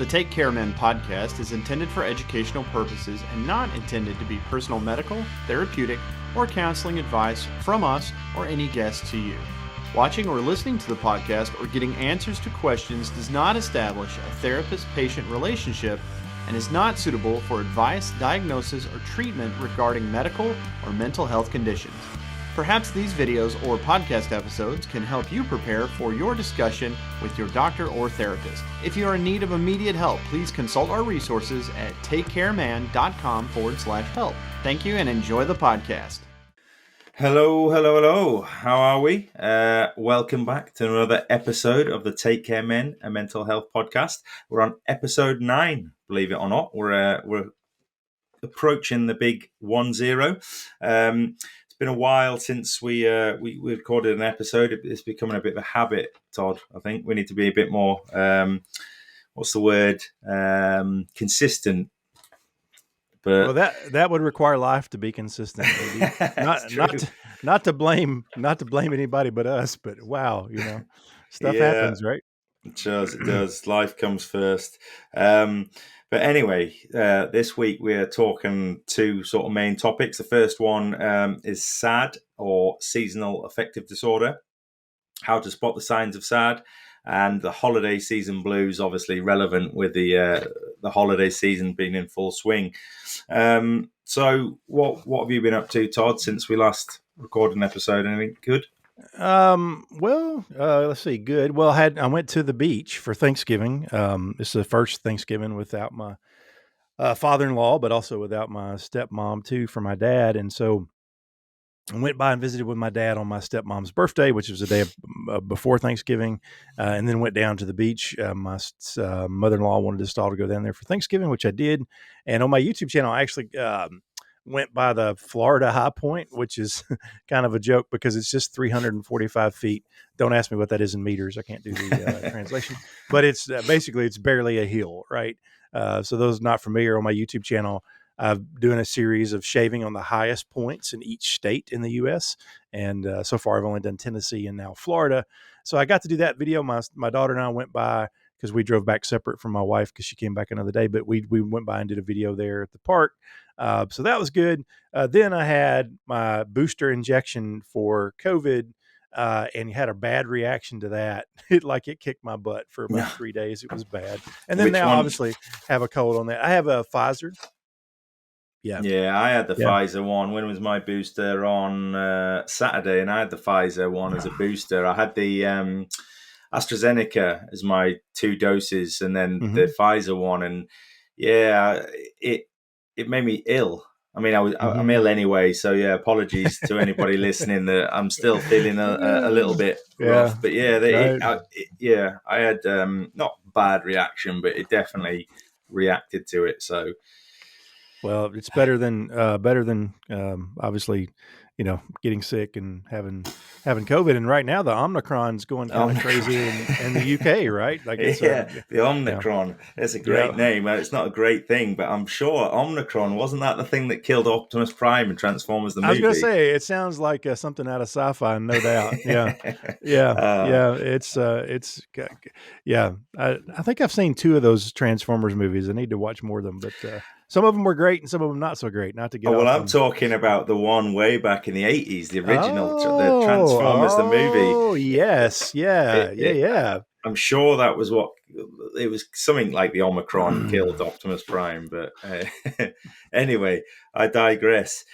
The Take Care Men podcast is intended for educational purposes and not intended to be personal medical, therapeutic, or counseling advice from us or any guest to you. Watching or listening to the podcast or getting answers to questions does not establish a therapist-patient relationship and is not suitable for advice, diagnosis, or treatment regarding medical or mental health conditions. Perhaps these videos or podcast episodes can help you prepare for your discussion with your doctor or therapist. If you are in need of immediate help, please consult our resources at takecareman.com/help. Thank you and enjoy the podcast. Hello. How are we? Welcome back to another episode of the Take Care Men, a mental health podcast. We're on episode 9, believe it or not. We're approaching the big 1-0. It's been a while since we recorded an episode. It's becoming a bit of a habit, Todd. I think we need to be a bit more, consistent. But well, that would require life to be consistent. Not to blame anybody but us. But wow, stuff happens, right? It does. Life comes first. But anyway, this week we're talking two sort of main topics. The first one is SAD, or Seasonal Affective Disorder, how to spot the signs of SAD, and the holiday season blues, obviously relevant with the holiday season being in full swing. So what have you been up to, Todd, since we last recorded an episode? Anything good? Let's see. Good. Well, I went to the beach for Thanksgiving. This is the first Thanksgiving without my father-in-law, but also without my stepmom too, for my dad. And so I went by and visited with my dad on my stepmom's birthday, which was the day before Thanksgiving, and then went down to the beach. My mother-in-law wanted us all to go down there for Thanksgiving, which I did. And on my YouTube channel, I actually went by the Florida High Point, which is kind of a joke because it's just 345 feet. Don't ask me what that is in meters. I can't do the translation. But it's basically, it's barely a hill, right? So those not familiar, on my YouTube channel, I'm doing a series of shaving on the highest points in each state in the U.S. And so far, I've only done Tennessee and now Florida. So I got to do that video. My daughter and I went by because we drove back separate from my wife because she came back another day. But we went by and did a video there at the park. So that was good. Then I had my booster injection for COVID and had a bad reaction to that. It kicked my butt for about 3 days. It was bad. And then obviously have a cold on that. I have a Pfizer. Yeah, I had the Pfizer one. When was my booster? On Saturday, and I had the Pfizer one as a booster. I had the AstraZeneca as my 2 doses, and then the Pfizer one, and it made me ill. I mean, I'm ill anyway, so apologies to anybody listening that I'm still feeling a little bit rough. But I had not bad reaction, but it definitely reacted to it. So. Well, it's better than obviously, getting sick and having COVID. And right now, the Omicron's going kind of crazy in the UK, right? The Omicron. Yeah. It's a great name. It's not a great thing, but I'm sure Omicron, wasn't that the thing that killed Optimus Prime in Transformers the movie? I was going to say, it sounds like something out of sci-fi, no doubt. Yeah. I think I've seen 2 of those Transformers movies. I need to watch more of them, but some of them were great and some of them not so great. Not to get I'm talking about the one way back in the 80s, the original, the Transformers the movie. Oh, yes. Yeah. I'm sure that was what it was. Something like the Omicron killed Optimus Prime, but anyway, I digress.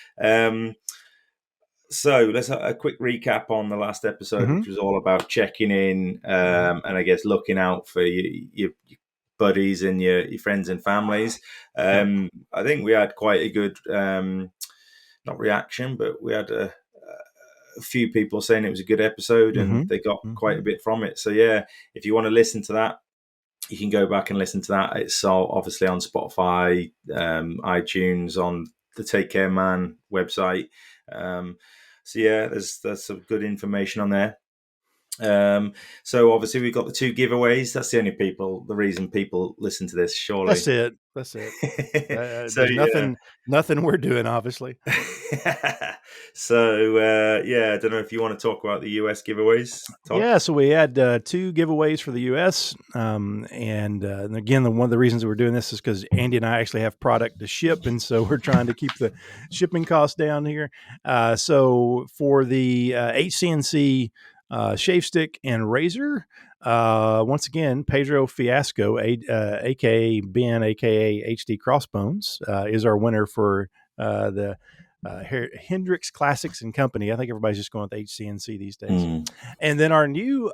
So let's have a quick recap on the last episode, which was all about checking in and I guess looking out for your buddies and your friends and families. I think we had quite a good, not reaction, but we had a few people saying it was a good episode and they got quite a bit from it. So if you want to listen to that, you can go back and listen to that. It's obviously on Spotify, iTunes, on the Take Care Man website. There's some good information on there. So obviously we've got the 2 giveaways. That's the reason people listen to this, surely. That's it. So there's nothing we're doing, obviously. So I don't know if you want to talk about the US giveaways, Todd? Yeah, so we had 2 giveaways for the US, and again, one of the reasons we're doing this is because Andy and I actually have product to ship, and so we're trying to keep the shipping costs down here. So for the HCNC shave stick and razor, once again, Pedro Fiasco, aka Ben, aka HD Crossbones, is our winner for the Hendrix Classics and Company. I think everybody's just going with HCNC these days. And then our new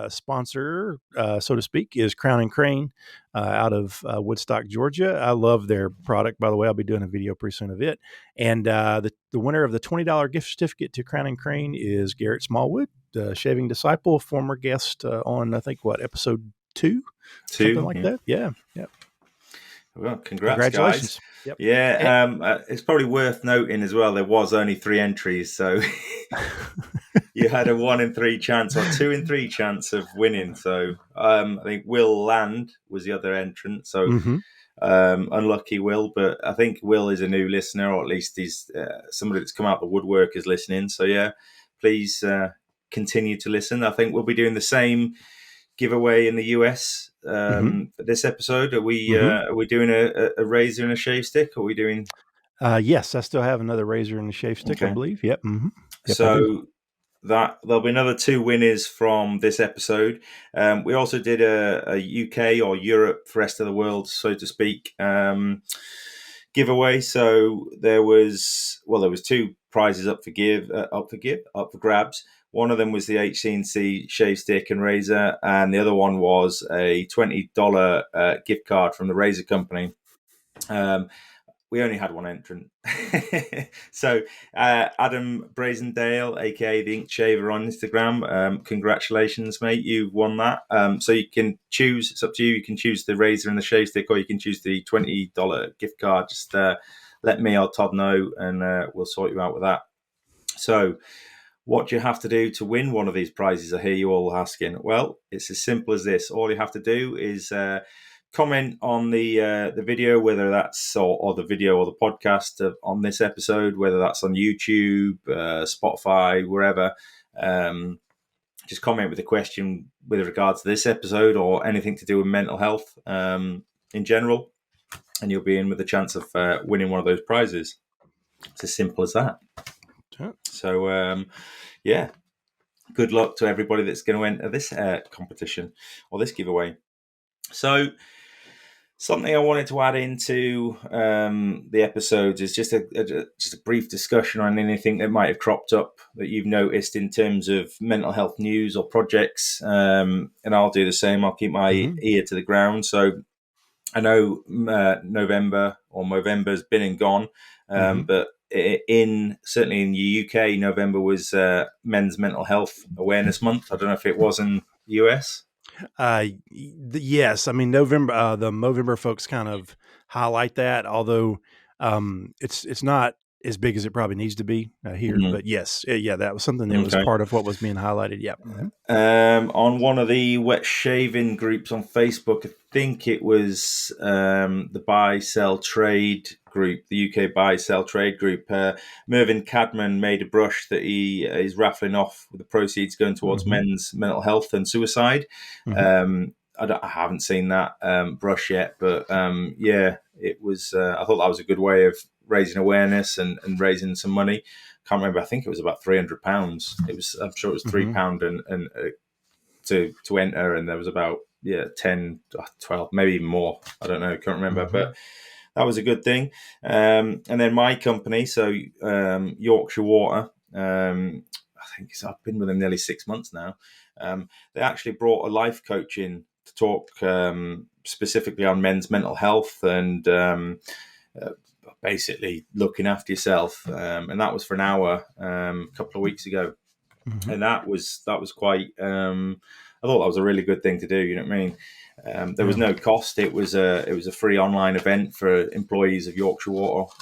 sponsor, so to speak, is Crown and Crane out of Woodstock, Georgia. I love their product, by the way. I'll be doing a video pretty soon of it. And the winner of the $20 gift certificate to Crown and Crane is Garrett Smallwood, shaving disciple, former guest on, I think, episode 2? Something like that. Yeah. Well, congratulations, guys. Yep. Yeah, it's probably worth noting as well, there was only 3 entries, so you had a 1 in 3 chance or 2 in 3 chance of winning. So I think Will Land was the other entrant, so unlucky Will, but I think Will is a new listener, or at least he's somebody that's come out the woodwork is listening. So yeah, please continue to listen. I think we'll be doing the same giveaway in the US for this episode. Are we doing a razor and a shave stick? Are we doing? Yes, I still have another razor and a shave stick, I believe. Yep. Yep, so that there'll be another 2 winners from this episode. We also did a UK or Europe for rest of the world, so to speak, giveaway. So there was 2 prizes up for grabs. One of them was the HCNC shave stick and razor, and the other one was a $20 gift card from the razor company. We only had 1 entrant. So Adam Brazendale, aka the Ink Shaver on Instagram, congratulations, mate. You won that. So you can choose, it's up to you. You can choose the razor and the shave stick, or you can choose the $20 gift card. Just let me or Todd know, and we'll sort you out with that. So what do you have to do to win one of these prizes? I hear you all asking. Well, it's as simple as this. All you have to do is comment on the video, whether that's or the video or the podcast on this episode, whether that's on YouTube, Spotify, wherever. Just comment with a question with regards to this episode or anything to do with mental health in general, and you'll be in with a chance of winning one of those prizes. It's as simple as that. So, good luck to everybody that's going to enter this competition or this giveaway. So, something I wanted to add into the episodes is just a brief discussion on anything that might have cropped up that you've noticed in terms of mental health news or projects. And I'll do the same. I'll keep my ear to the ground. So, I know Movember's been and gone, but certainly in the UK, November was Men's Mental Health Awareness Month. I don't know if it was in the US. Yes, I mean November. The Movember folks kind of highlight that, although it's not as big as it probably needs to be here. But yes, that was something that was part of what was being highlighted. Yep. On one of the wet shaving groups on Facebook, I think it was the Buy Sell Trade group, the UK Buy Sell Trade group. Mervyn Cadman made a brush that he is raffling off with the proceeds going towards men's mental health and suicide. I haven't seen that brush yet, but it was. I thought that was a good way of raising awareness and raising some money. Can't remember. I think it was about £300. I'm sure it was £3 and to enter, and there was about 10, 12, maybe even more. I don't know. Can't remember, but that was a good thing. And then my company, so Yorkshire Water. I think I've been with them nearly 6 months now. They actually brought a life coach in to talk specifically on men's mental health and basically looking after yourself. And that was for an hour a couple of weeks ago. and that was quite. I thought that was a really good thing to do. You know what I mean? There was no cost. It was a free online event for employees of Yorkshire Water,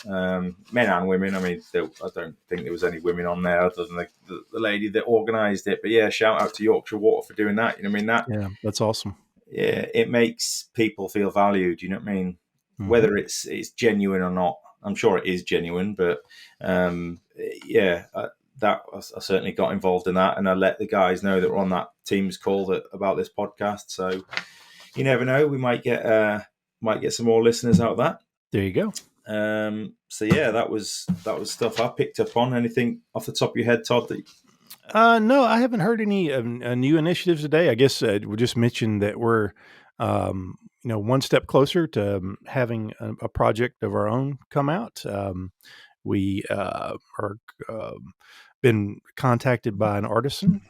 men and women. I mean, I don't think there was any women on there other than the lady that organised it. But yeah, shout out to Yorkshire Water for doing that. You know what I mean? Yeah, that's awesome. Yeah, it makes people feel valued. You know what I mean? Mm-hmm. Whether it's genuine or not, I'm sure it is genuine. But that I certainly got involved in that, and I let the guys know that we're on that Teams call about this podcast. So you never know, we might get some more listeners out of that. There you go. So yeah, that was stuff I picked up on. Anything off the top of your head, Todd? No, I haven't heard any new initiatives today. I guess we just mentioned that we're one step closer to having a project of our own come out. We are been contacted by an artisan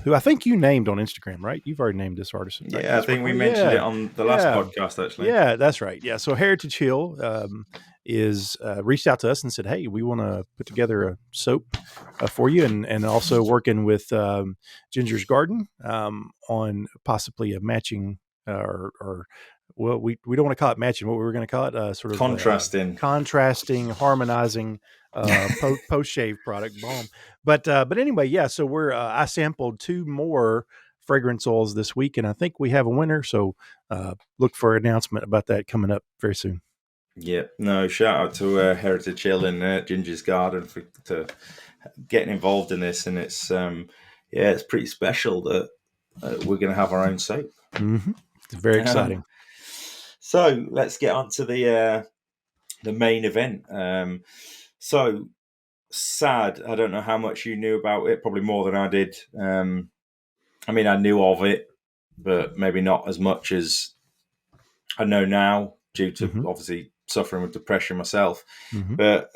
who I think you named on Instagram, right? You've already named this artisan. Right? Yeah, I think we mentioned it on the last podcast, actually. Yeah, that's right. Yeah, so Heritage Hill is reached out to us and said, hey, we want to put together a soap for you, and also working with Ginger's Garden on possibly a matching or well, we don't want to call it matching. What we were going to call it, sort of contrasting, harmonizing post shave product, balm. But anyway, yeah. So I sampled 2 more fragrance oils this week, and I think we have a winner. So look for an announcement about that coming up very soon. Yeah, no, shout out to Heritage Hill and Ginger's Garden for getting involved in this, and it's it's pretty special that we're going to have our own soap. Mm-hmm. It's very exciting. So let's get on to the main event. So SAD, I don't know how much you knew about it, probably more than I did. I mean, I knew of it, but maybe not as much as I know now due to obviously suffering with depression myself. Mm-hmm. But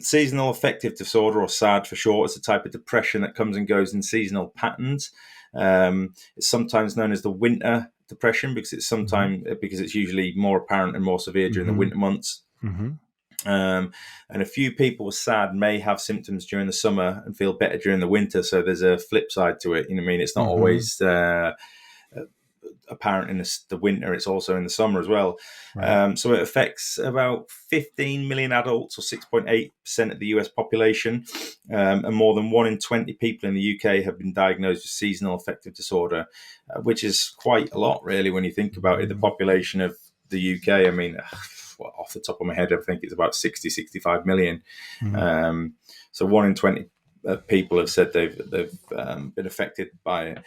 Seasonal Affective Disorder, or SAD for short, is a type of depression that comes and goes in seasonal patterns. It's sometimes known as the winter depression because it's usually more apparent and more severe during the winter months. Mm-hmm. And a few people with SAD may have symptoms during the summer and feel better during the winter. So there's a flip side to it. You know what I mean? It's not always apparent in the winter. It's also in the summer as well. Right. So it affects about 15 million adults, or 6.8% of the US population. And more than 1 in 20 people in the UK have been diagnosed with seasonal affective disorder, which is quite a lot, really, when you think about it. The population of the UK, I mean, off the top of my head, I think it's about 65 million. Mm-hmm. So 1 in 20 people have said they've been affected by it.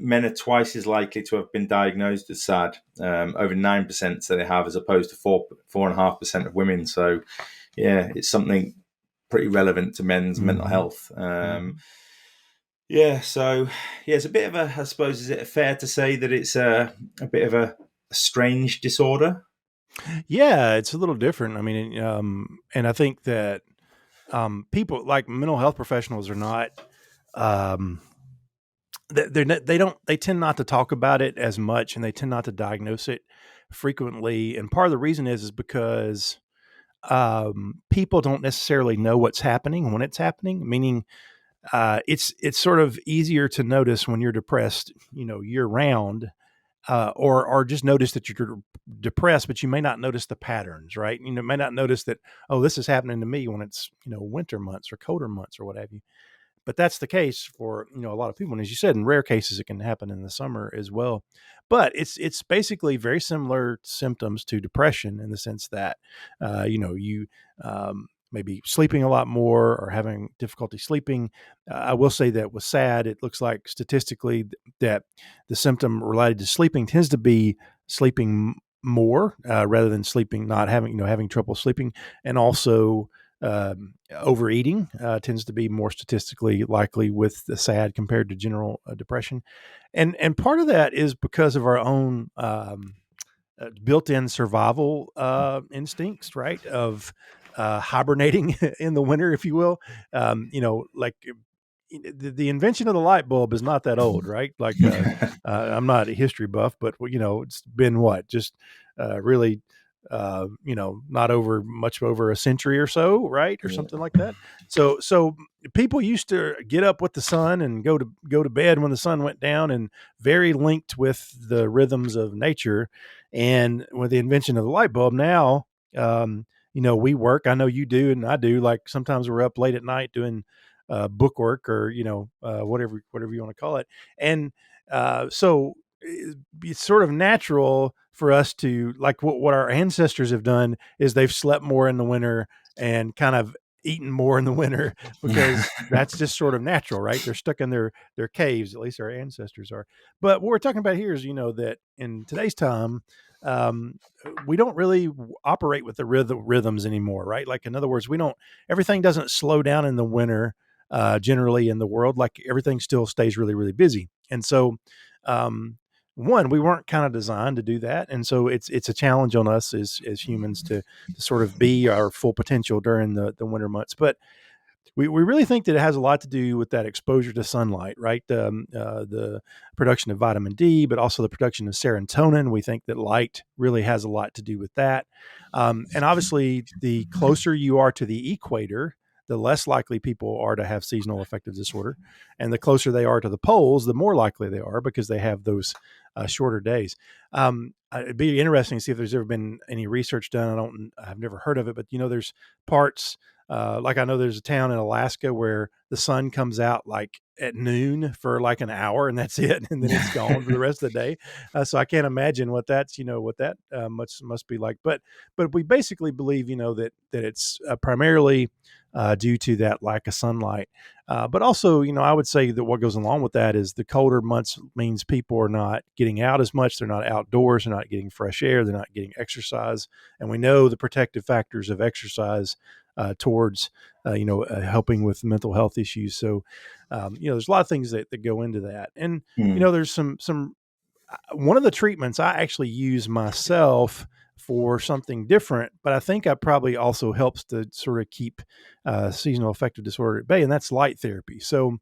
Men are twice as likely to have been diagnosed with SAD. Over 9% say they have, as opposed to 4.5% of women. So, yeah, it's something pretty relevant to men's mental health. It's a bit of a, I suppose, is it fair to say that it's a bit of a strange disorder? Yeah, it's a little different. I mean, and I think that people like mental health professionals are not, they tend not to talk about it as much, and they tend not to diagnose it frequently. And part of the reason is because people don't necessarily know what's happening when it's happening, meaning it's sort of easier to notice when you're depressed, year round. Or just notice that you're depressed, but you may not notice the patterns, right? You may not notice that, oh, this is happening to me when it's, winter months or colder months or what have you. But that's the case for, a lot of people. And as you said, in rare cases, it can happen in the summer as well. But it's basically very similar symptoms to depression in the sense that, you maybe sleeping a lot more or having difficulty sleeping. I will say that with SAD, it looks like statistically that the symptom related to sleeping tends to be sleeping more rather than having trouble sleeping. And also overeating tends to be more statistically likely with the SAD compared to general depression. And part of that is because of our own built-in survival instincts, right? Of hibernating in the winter, if you will. Like the invention of the light bulb is not that old, right? Like I'm not a history buff, but it's been really not over much over a century or so, right, or something like that. So people used to get up with the sun and go to bed when the sun went down, and very linked with the rhythms of nature. And with the invention of the light bulb, now we work. I know you do, and I do. Like sometimes we're up late at night doing book work, or whatever you want to call it, and so it's sort of natural for us to, like, what our ancestors have done is they've slept more in the winter and kind of eaten more in the winter, because that's just sort of natural, right? They're stuck in their caves, at least our ancestors are. But what we're talking about here is, that in today's time, we don't really operate with the rhythms anymore, right? Like, in other words, everything doesn't slow down in the winter, generally in the world. Like, everything still stays really, really busy. And so, we weren't kind of designed to do that. And so it's a challenge on us as humans to sort of be our full potential during the winter months. But we really think that it has a lot to do with that exposure to sunlight, right? The production of vitamin D, but also the production of serotonin. We think that light really has a lot to do with that. And obviously, the closer you are to the equator, the less likely people are to have seasonal affective disorder. And the closer they are to the poles, the more likely they are, because they have those shorter days. It'd be interesting to see if there's ever been any research done. I've never heard of it, but there's parts, like I know there's a town in Alaska where the sun comes out like at noon for like an hour, and that's it, and then it's gone for the rest of the day. So I can't imagine what that's must be like. But we basically believe that it's primarily due to that lack of sunlight. But also, I would say that what goes along with that is the colder months means people are not getting out as much. They're not outdoors. They're not getting fresh air. They're not getting exercise. And we know the protective factors of exercise towards, helping with mental health issues. So, there's a lot of things that go into that. And, there's some one of the treatments I actually use myself for something different, but I think it probably also helps to sort of keep seasonal affective disorder at bay, and that's light therapy. So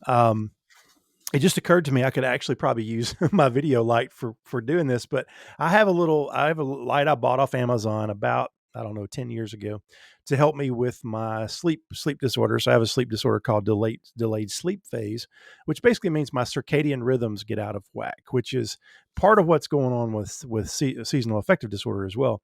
it just occurred to me I could actually probably use my video light for doing this, but I have a light I bought off Amazon about, 10 years ago, to help me with my sleep disorder. So I have a sleep disorder called delayed sleep phase, which basically means my circadian rhythms get out of whack, which is part of what's going on with seasonal affective disorder as well.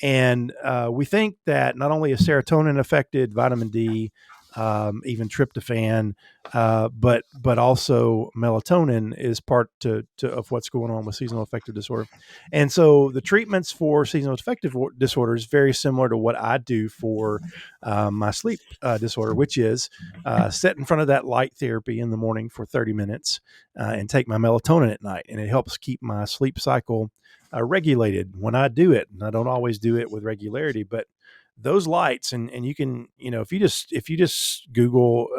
And we think that not only is serotonin affected, vitamin D, even tryptophan, but also melatonin is part of what's going on with seasonal affective disorder. And so the treatments for seasonal affective disorder is very similar to what I do for my sleep disorder, which is sit in front of that light therapy in the morning for 30 minutes and take my melatonin at night. And it helps keep my sleep cycle regulated when I do it. And I don't always do it with regularity, but those lights, and you can, if you just Google,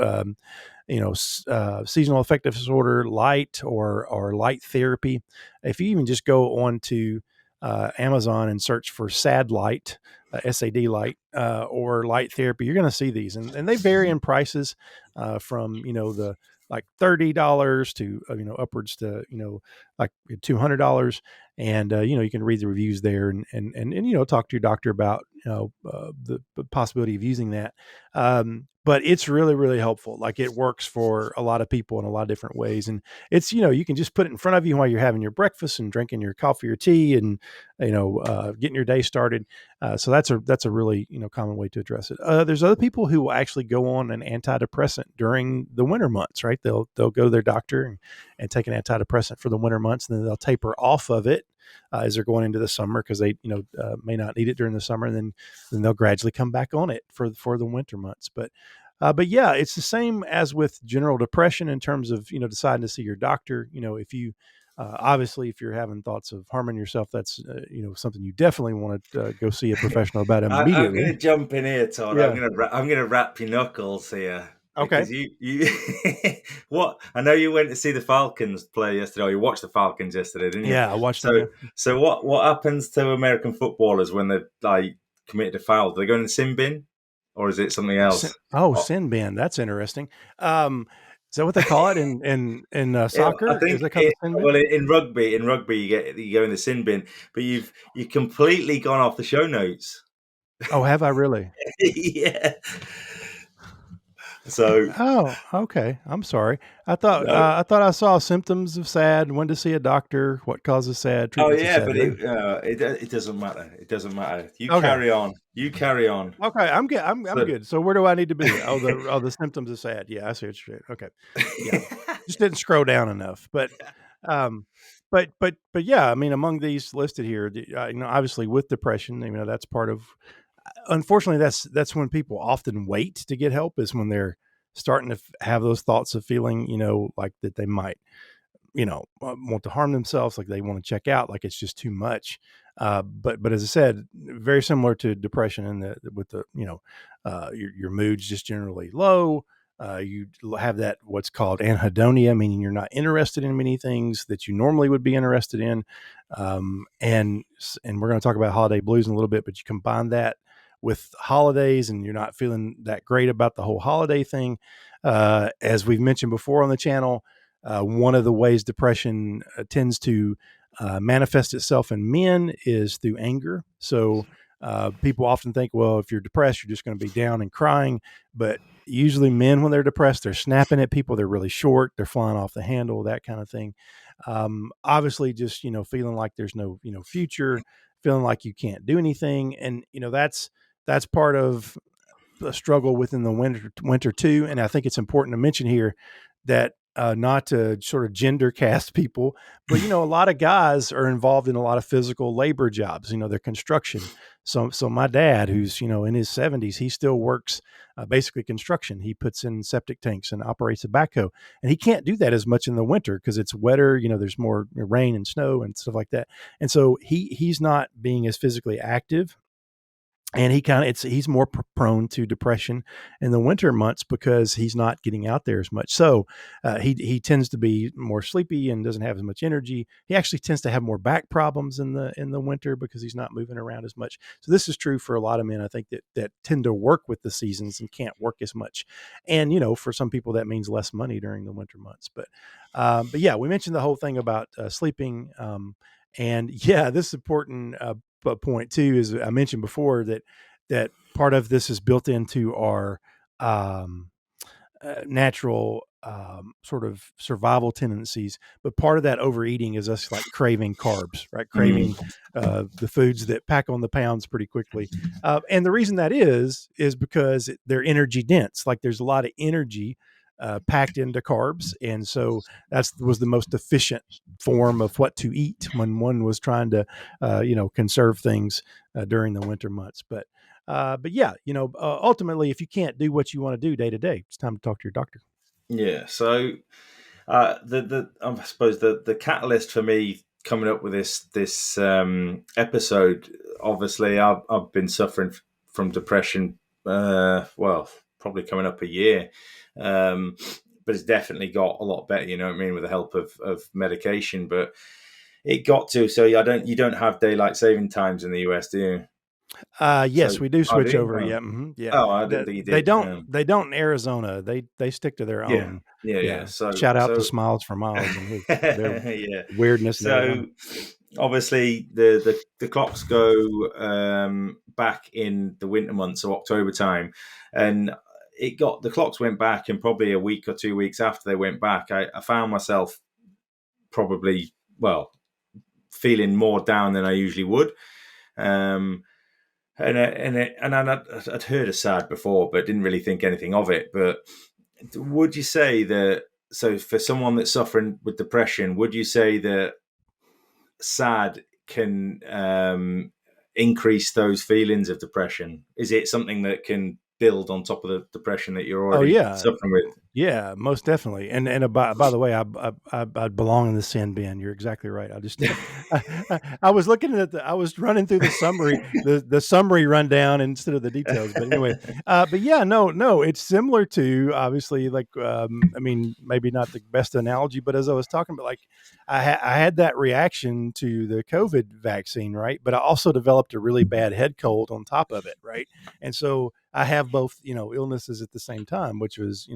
seasonal affective disorder light or light therapy, if you even just go on to Amazon and search for SAD light, SAD light, or light therapy, you're going to see these, and they vary in prices from the like $30 to upwards to like $200, and you can read the reviews there and talk to your doctor about the possibility of using that. But it's really, really helpful. Like, it works for a lot of people in a lot of different ways, and it's you can just put it in front of you while you're having your breakfast and drinking your coffee or tea, and getting your day started. So that's a really common way to address it. There's other people who will actually go on an antidepressant during the winter months, right? They'll go to their doctor and take an antidepressant for the winter months, and then they'll taper off of it as they're going into the summer, because they may not need it during the summer, and then they'll gradually come back on it for the winter months. But yeah, it's the same as with general depression in terms of deciding to see your doctor. If you obviously, if you're having thoughts of harming yourself, that's something you definitely want to go see a professional about immediately. I'm going to jump in here, Todd. Yeah. I'm going to wrap your knuckles here. Okay. Because you what? I know you went to see the Falcons play yesterday. Or you watched the Falcons yesterday, didn't you? Yeah, I watched them. Yeah. So what happens to American footballers when they're like committed a foul? Do they go in the sin bin, or is it something else? Sin bin. That's interesting. Is that what they call it in soccer? I think Is that called the sin bin? well, in rugby you go in the sin bin, but you completely gone off the show notes. Oh, have I really? Yeah. So. Oh, okay. I'm sorry. I thought I saw symptoms of SAD. When to see a doctor. What causes SAD? Treatments of SAD. But it doesn't matter. It doesn't matter. You okay. carry on. You carry on. Okay, I'm good. I'm good. So where do I need to be? Oh, the symptoms of SAD. Yeah, I see what you're saying. Okay, yeah, just didn't scroll down enough. But yeah, I mean, among these listed here, obviously with depression, that's part of. Unfortunately, that's when people often wait to get help, is when they're starting to have those thoughts of feeling, like that they might, want to harm themselves, like they want to check out, like it's just too much. But as I said, very similar to depression with your mood's just generally low. You have that what's called anhedonia, meaning you're not interested in many things that you normally would be interested in. And we're going to talk about holiday blues in a little bit, but you combine that with holidays and you're not feeling that great about the whole holiday thing. As we've mentioned before on the channel, one of the ways depression tends to manifest itself in men is through anger. So people often think, well, if you're depressed, you're just going to be down and crying. But usually men, when they're depressed, they're snapping at people. They're really short. They're flying off the handle, that kind of thing. Obviously just, feeling like there's no, future, feeling like you can't do anything. And, that's part of the struggle within the winter too. And I think it's important to mention here that not to sort of gender cast people, but a lot of guys are involved in a lot of physical labor jobs. They're construction. So my dad, who's in his 70s, he still works basically construction. He puts in septic tanks and operates a backhoe, and he can't do that as much in the winter because it's wetter. There's more rain and snow and stuff like that, and so he's not being as physically active. And he's more prone to depression in the winter months because he's not getting out there as much. So he tends to be more sleepy and doesn't have as much energy. He actually tends to have more back problems in the winter because he's not moving around as much. So this is true for a lot of men, I think, that tend to work with the seasons and can't work as much. And for some people that means less money during the winter months. But yeah, we mentioned the whole thing about sleeping. And yeah, this is important. Point too, is I mentioned before that part of this is built into our natural sort of survival tendencies, but part of that overeating is us like craving carbs, right? Craving the foods that pack on the pounds pretty quickly. And the reason that is because they're energy dense. Like there's a lot of energy packed into carbs. And so was the most efficient form of what to eat when one was trying to, conserve things during the winter months. But yeah, ultimately, if you can't do what you want to do day to day, it's time to talk to your doctor. Yeah. So I suppose the catalyst for me coming up with this episode, obviously I've been suffering from depression, probably coming up a year. But it's definitely got a lot better, you know what I mean, with the help of medication. But it got to, so you don't have daylight saving times in the US, do you? Yes, so, we do switch over. Yeah. Mm-hmm. Yeah. Oh, I didn't think you did. They don't in Arizona. They stick to their own. Yeah. So shout out to Smiles for Miles and their weirdness. So obviously the clocks go back in the winter months, so October time, and the clocks went back, and probably a week or 2 weeks after they went back, I found myself probably feeling more down than I usually would. And I'd heard of SAD before, but didn't really think anything of it. But would you say that, so for someone that's suffering with depression, would you say that SAD can increase those feelings of depression? Is it something that can build on top of the depression that you're already suffering with? Yeah, most definitely. And by the way, I belong in the sin bin. You're exactly right. I was looking at I was running through the summary, the summary rundown instead of the details. But anyway, but yeah, no, it's similar to, obviously, like, I mean, maybe not the best analogy, but as I was talking about, like, I had that reaction to the COVID vaccine, right? But I also developed a really bad head cold on top of it, right? And so I have both, illnesses at the same time, which was,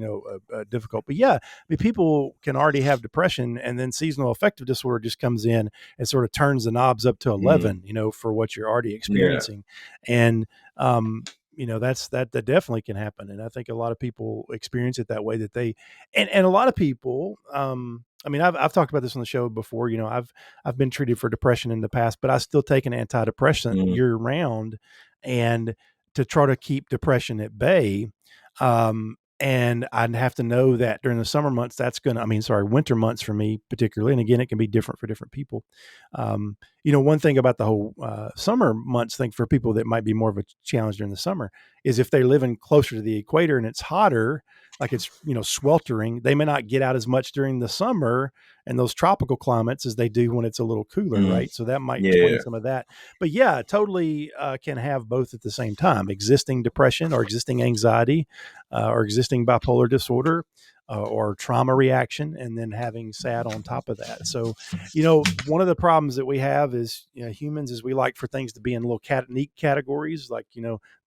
difficult. But yeah, I mean, people can already have depression, and then seasonal affective disorder just comes in and sort of turns the knobs up to 11, for what you're already experiencing. And, that definitely can happen. And I think a lot of people experience it that way, that and a lot of people, I mean, I've talked about this on the show before. I've been treated for depression in the past, but I still take an antidepressant year round, and to try to keep depression at bay. And I'd have to know that during the summer months, winter months for me particularly. And again, it can be different for different people. One thing about the whole summer months thing for people that might be more of a challenge during the summer is if they're living closer to the equator and it's hotter, like it's, sweltering, they may not get out as much during the summer and those tropical climates as they do when it's a little cooler, right? So that might explain some of that. But yeah, totally can have both at the same time: existing depression or existing anxiety or existing bipolar disorder or trauma reaction, and then having SAD on top of that. So, one of the problems that we have is, humans, is we like for things to be in little neat categories, like,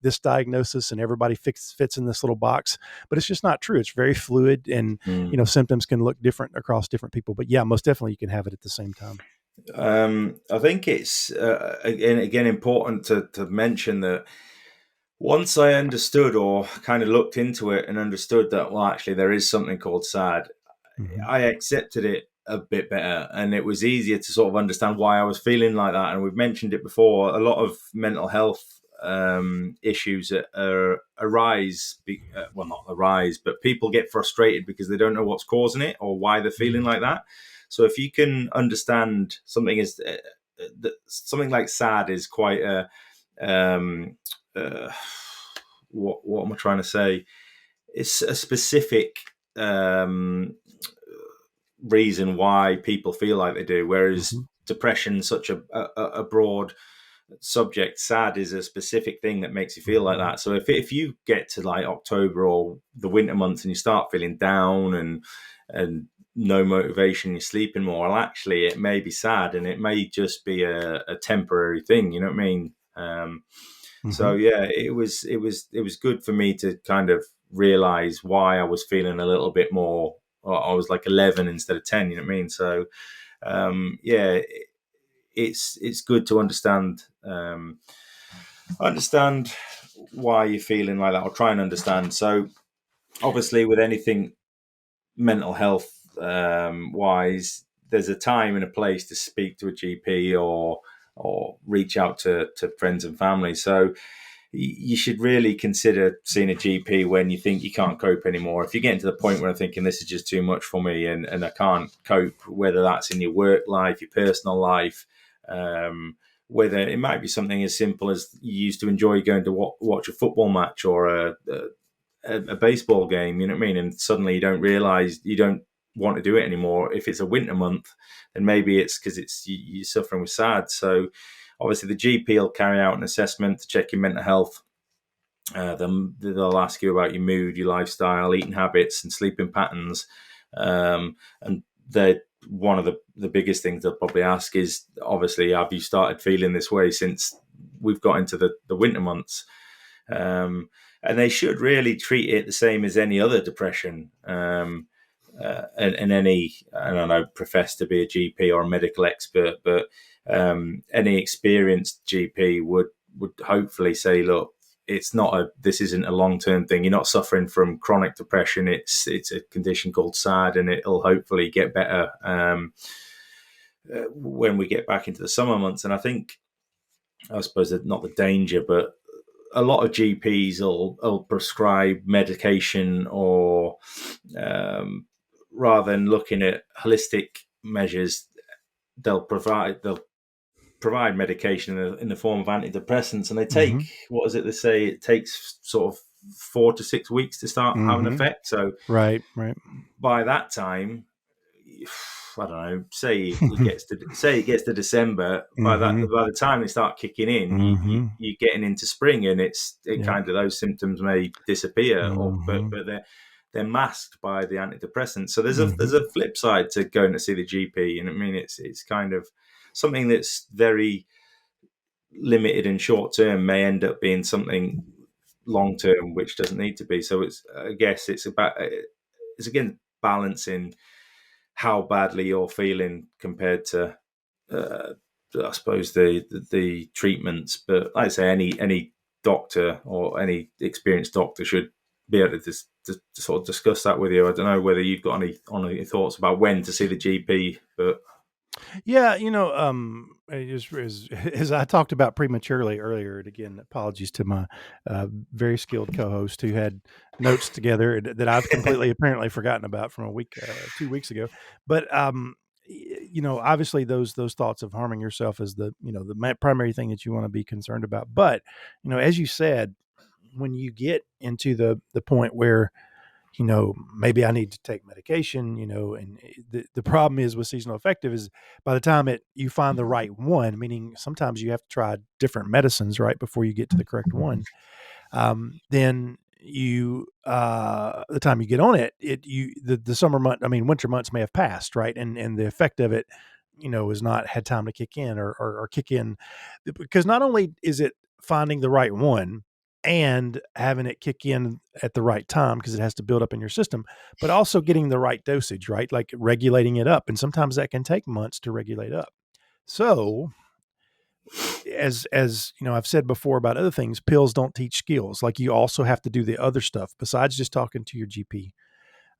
this diagnosis and everybody fits in this little box, but it's just not true. It's very fluid, and, symptoms can look different across different people. But yeah, most definitely you can have it at the same time. I think it's, again, important to mention that once I understood or kind of looked into it and understood that, well, actually there is something called SAD, I accepted it a bit better, and it was easier to sort of understand why I was feeling like that. And we've mentioned it before, a lot of mental health issues arise, not arise, but people get frustrated because they don't know what's causing it or why they're feeling like that. So if you can understand something something like SAD is quite a what am I trying to say? It's a specific reason why people feel like they do, whereas depression is such a broad subject. SAD is a specific thing that makes you feel like that. So if you get to like October or the winter months and you start feeling down and no motivation, you're sleeping more, well, actually it may be SAD, and it may just be a temporary thing. You know what I mean? So yeah, it was good for me to kind of realize why I was feeling a little bit more. I was like 11 instead of 10. You know what I mean? So yeah, it's good to understand why you're feeling like that, or try and understand. So obviously, with anything mental health wise, there's a time and a place to speak to a GP or reach out to friends and family. So you should really consider seeing a GP when you think you can't cope anymore. If you're getting to the point where I'm thinking this is just too much for me and I can't cope, whether that's in your work life, your personal life, whether it might be something as simple as you used to enjoy going to watch a football match or a baseball game, you know what I mean? And suddenly you don't realize you don't want to do it anymore. If it's a winter month, then maybe it's because you're suffering with SAD. So obviously the GP will carry out an assessment to check your mental health. They'll ask you about your mood, your lifestyle, eating habits and sleeping patterns. And one of the biggest things they'll probably ask is, obviously, have you started feeling this way since we've got into the winter months? And they should really treat it the same as any other depression. And any, I don't know, profess to be a GP or a medical expert, but any experienced GP would hopefully say, look, this isn't a long-term thing. You're not suffering from chronic depression. It's a condition called SAD, and it'll hopefully get better when we get back into the summer months. And I suppose that not the danger, but a lot of GPs will prescribe medication, or rather than looking at holistic measures, they'll provide medication in the form of antidepressants, and they take what is it they say it takes sort of 4 to 6 weeks to start having effect. So right by that time, I don't know, say it gets to December, by the time they start kicking in, you're getting into spring, and kind of those symptoms may disappear, but they're masked by the antidepressants. So there's a flip side to going to see the GP, and I mean it's kind of something that's very limited and short term may end up being something long term, which doesn't need to be. So I guess it's again balancing how badly you're feeling compared to, I suppose, the treatments. But like I say, any doctor or any experienced doctor should be able to sort of discuss that with you. I don't know whether you've got any thoughts about when to see the GP, but yeah, as I talked about prematurely earlier, and again, apologies to my very skilled co-host who had notes together that I've completely apparently forgotten about from 2 weeks ago. But obviously those thoughts of harming yourself is the primary thing that you want to be concerned about. But as you said, when you get into the point where maybe I need to take medication, and the problem is with seasonal affective is by the time you find the right one, meaning sometimes you have to try different medicines right before you get to the correct one. Then the time you get on the winter months may have passed, right? And the effect of it, has not had time to kick in or kick in, because not only is it finding the right one and having it kick in at the right time because it has to build up in your system, but also getting the right dosage, right? Like regulating it up. And sometimes that can take months to regulate up. So as I've said before about other things, pills don't teach skills. Like you also have to do the other stuff besides just talking to your GP.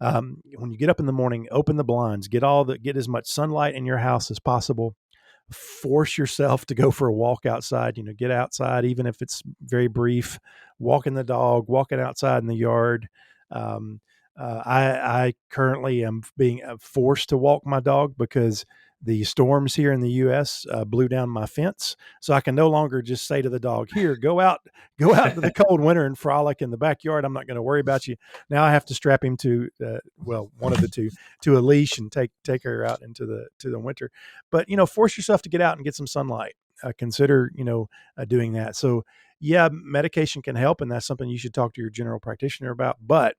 When you get up in the morning, open the blinds, get as much sunlight in your house as possible. Force yourself to go for a walk outside, get outside, even if it's very brief, walking the dog, walking outside in the yard. I currently am being forced to walk my dog because the storms here in the U.S. Blew down my fence. So I can no longer just say to the dog, here, go out into the cold winter and frolic in the backyard. I'm not going to worry about you. Now I have to strap him to, one of the two, to a leash and take her out into the winter. But, force yourself to get out and get some sunlight. Consider, doing that. So yeah, medication can help, and that's something you should talk to your general practitioner about. But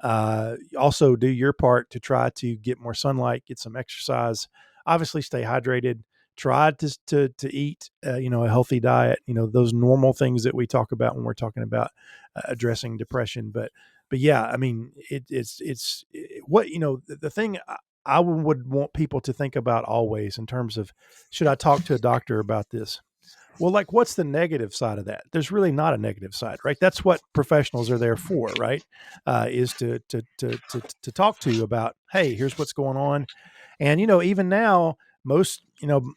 also do your part to try to get more sunlight, get some exercise, obviously stay hydrated, try to eat, a healthy diet, those normal things that we talk about when we're talking about addressing depression. But yeah, I mean, the thing I would want people to think about always in terms of, should I talk to a doctor about this? Well, like, what's the negative side of that? There's really not a negative side, right? That's what professionals are there for, right? Is to talk to you about, hey, here's what's going on. And, even now, most, well,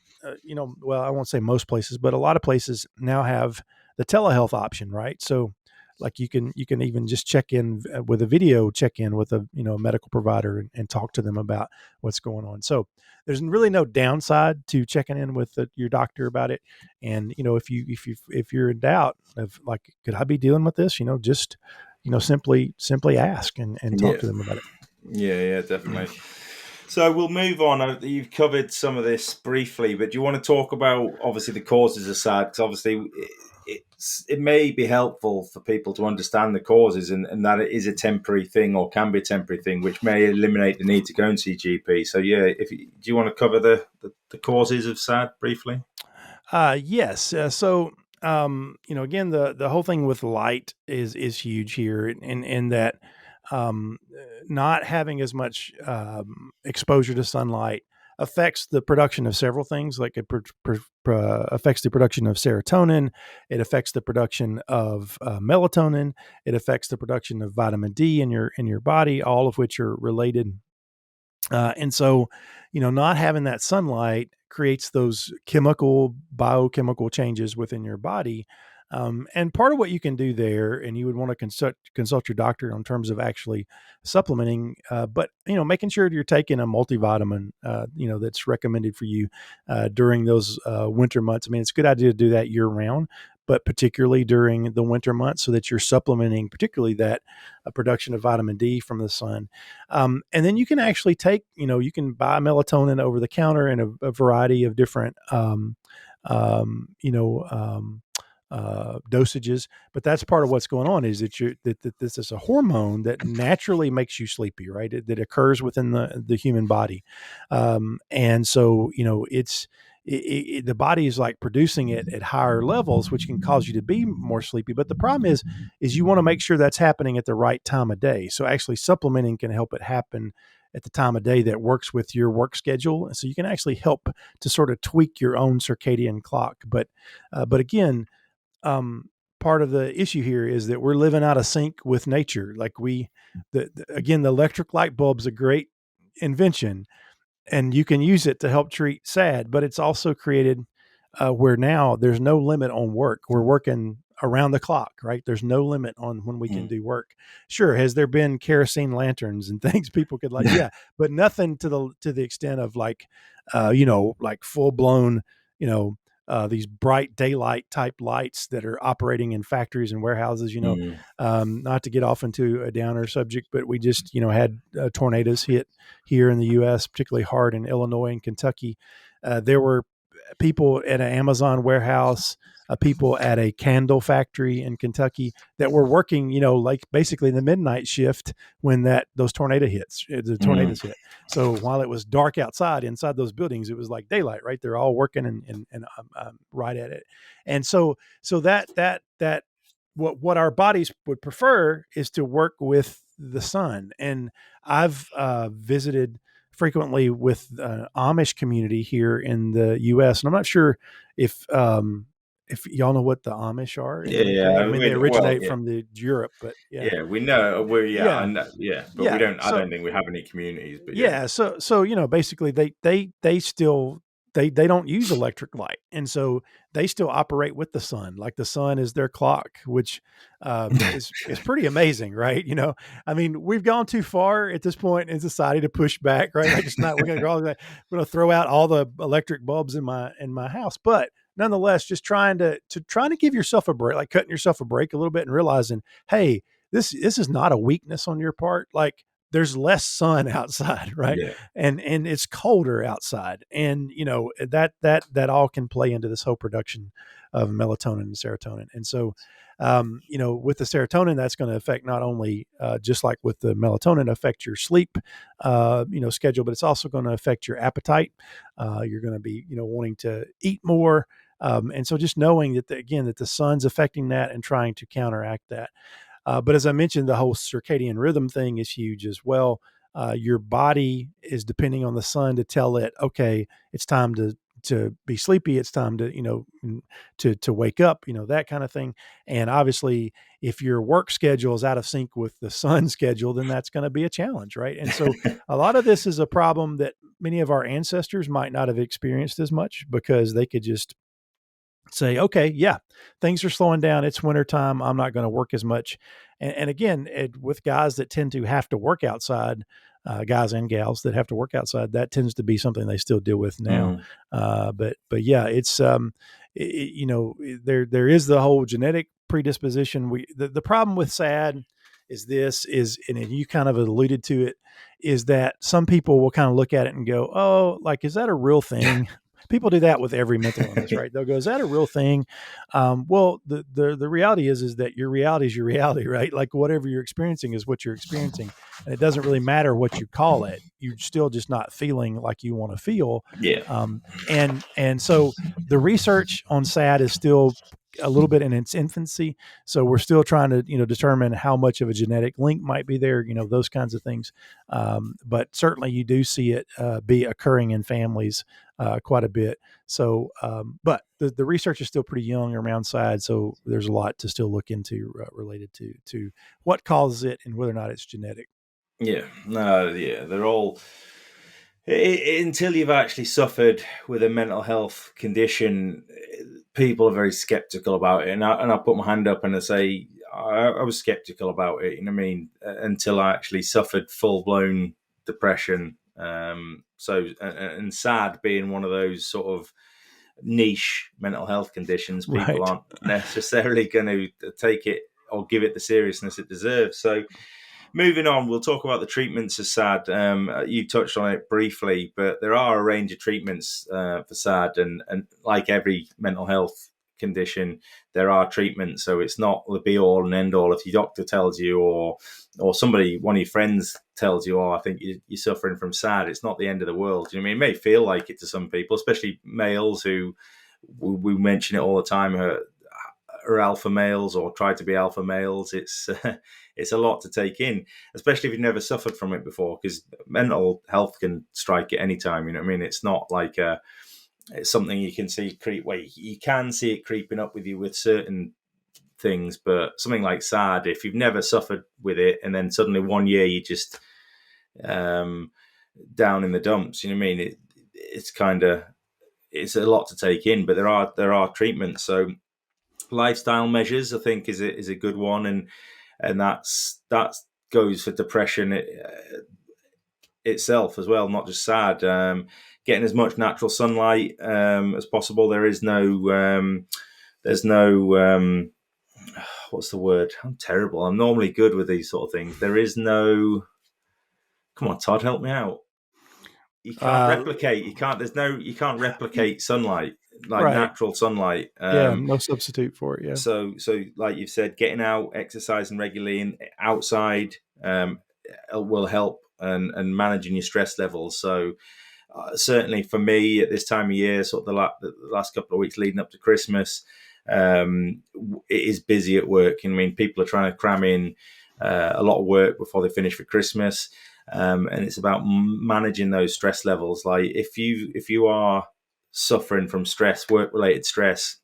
I won't say most places, but a lot of places now have the telehealth option, right? So like you can even just check in with a video check-in with a medical provider and talk to them about what's going on. So there's really no downside to checking in with your doctor about it. And if you're in doubt of, like, could I be dealing with this, just simply ask and talk to them about it. Yeah, definitely. So we'll move on. You've covered some of this briefly, but do you want to talk about, obviously, the causes of SAD? Because obviously it may be helpful for people to understand the causes and that it is a temporary thing, or can be a temporary thing, which may eliminate the need to go and see GP. So yeah, do you want to cover the causes of SAD briefly? Yes. So again, the whole thing with light is huge here, in that not having as much exposure to sunlight affects the production of several things. Like it affects the production of serotonin. It affects the production of melatonin. It affects the production of vitamin D in your body, all of which are related. And so, not having that sunlight creates those biochemical changes within your body. And part of what you can do there, and you would want to consult your doctor in terms of actually supplementing, but making sure you're taking a multivitamin, that's recommended for you during those winter months. I mean, it's a good idea to do that year round, but particularly during the winter months, so that you're supplementing particularly that production of vitamin D from the sun. And then you can actually take, you can buy melatonin over the counter in a variety of different, dosages, but that's part of what's going on, is that this is a hormone that naturally makes you sleepy, right? That occurs within the human body. And so, the body is like producing it at higher levels, which can cause you to be more sleepy. But the problem is you want to make sure that's happening at the right time of day. So actually supplementing can help it happen at the time of day that works with your work schedule. And so you can actually help to sort of tweak your own circadian clock. But again, part of the issue here is that we're living out of sync with nature. Like again, the electric light bulb's a great invention, and you can use it to help treat SAD, but it's also created where now there's no limit on work. We're working around the clock, right? There's no limit on when we can do work. Sure. Has there been kerosene lanterns and things people could yeah, but nothing to the extent of like full blown, these bright daylight type lights that are operating in factories and warehouses, not to get off into a downer subject, but we just, had tornadoes hit here in the U.S., particularly hard in Illinois and Kentucky. There were people at an Amazon warehouse, people at a candle factory in Kentucky that were working, like basically the midnight shift when those tornadoes hit. So while it was dark outside, inside those buildings, it was like daylight, right? They're all working and right at it. And so that what our bodies would prefer is to work with the sun. And I've visited frequently with Amish community here in the U.S. And I'm not sure if y'all know what the Amish are. Yeah. I mean, they originate from Europe, but yeah, we know. But we don't. I don't think we have any communities. But so basically, they still. They don't use electric light, and so they still operate with the sun. Like the sun is their clock, which is pretty amazing, right? I mean, we've gone too far at this point in society to push back, right? Like it's not. We're going to throw out all the electric bulbs in my house, but nonetheless, just trying to give yourself a break, like cutting yourself a break a little bit and realizing, hey, this is not a weakness on your part. Like there's less sun outside, right? Yeah. And it's colder outside. And, that all can play into this whole production of melatonin and serotonin. And so, with the serotonin, that's going to affect not only, just like with the melatonin, affect your sleep, schedule, but it's also going to affect your appetite. You're going to be, wanting to eat more. And so just knowing that the sun's affecting that and trying to counteract that. But as I mentioned, the whole circadian rhythm thing is huge as well. Your body is depending on the sun to tell it, okay, it's time to be sleepy. It's time to, to wake up, that kind of thing. And obviously if your work schedule is out of sync with the sun schedule, then that's going to be a challenge. Right. And so a lot of this is a problem that many of our ancestors might not have experienced as much because they could just say, okay, yeah, things are slowing down. It's wintertime. I'm not going to work as much. And again, with guys that tend to have to work outside, guys and gals that have to work outside, that tends to be something they still deal with now. But yeah, it's, there is the whole genetic predisposition. The problem with SAD is, and you kind of alluded to it, is that some people will kind of look at it and go, oh, like, is that a real thing? People do that with every mental illness, right? They'll go, is that a real thing? Well, the reality is that your reality is your reality, right? Like whatever you're experiencing is what you're experiencing. And it doesn't really matter what you call it. You're still just not feeling like you want to feel. Yeah. And so the research on SAD is still a little bit in its infancy. So we're still trying to, determine how much of a genetic link might be there, those kinds of things. But certainly you do see it be occurring in families quite a bit. So, but the research is still pretty young around SAD. So there's a lot to still look into related to what causes it and whether or not it's genetic. Yeah, no, yeah, they're all, until you've actually suffered with a mental health condition, people are very skeptical about it. And I put my hand up and I say, I was skeptical about it, until I actually suffered full-blown depression. And SAD being one of those sort of niche mental health conditions, people aren't necessarily going to take it or give it the seriousness it deserves. So moving on, we'll talk about the treatments of SAD. You touched on it briefly, but there are a range of treatments for SAD, and like every mental health condition, there are treatments. So it's not the be all and end all. If your doctor tells you, or somebody, one of your friends tells you, I think you're suffering from SAD, it's not the end of the world. You know what I mean? It may feel like it to some people, especially males who, we mention it all the time, are alpha males or try to be alpha males. It's it's a lot to take in, especially if you've never suffered from it before, because mental health can strike at any time. You know what I mean? It's not like it's something you can see creep. Well, you can see it creeping up with you with certain things, but something like SAD, if you've never suffered with it and then suddenly one year you just down in the dumps, you know what I mean? It's a lot to take in, but there are treatments. So lifestyle measures, I think, is a good one, and that goes for depression itself as well, not just SAD. Getting as much natural sunlight as possible. There's no what's the word? I'm terrible. I'm normally good with these sort of things. There is no. Come on, Todd, help me out. You can't replicate. You can't replicate sunlight, like right. Natural sunlight. No substitute for it. Yeah. So like you've said, getting out, exercising regularly and outside will help, and managing your stress levels. So certainly for me at this time of year, sort of the last couple of weeks leading up to Christmas, it is busy at work. I mean, people are trying to cram in a lot of work before they finish for Christmas. And it's about managing those stress levels. Like if you are suffering from stress, work-related stress,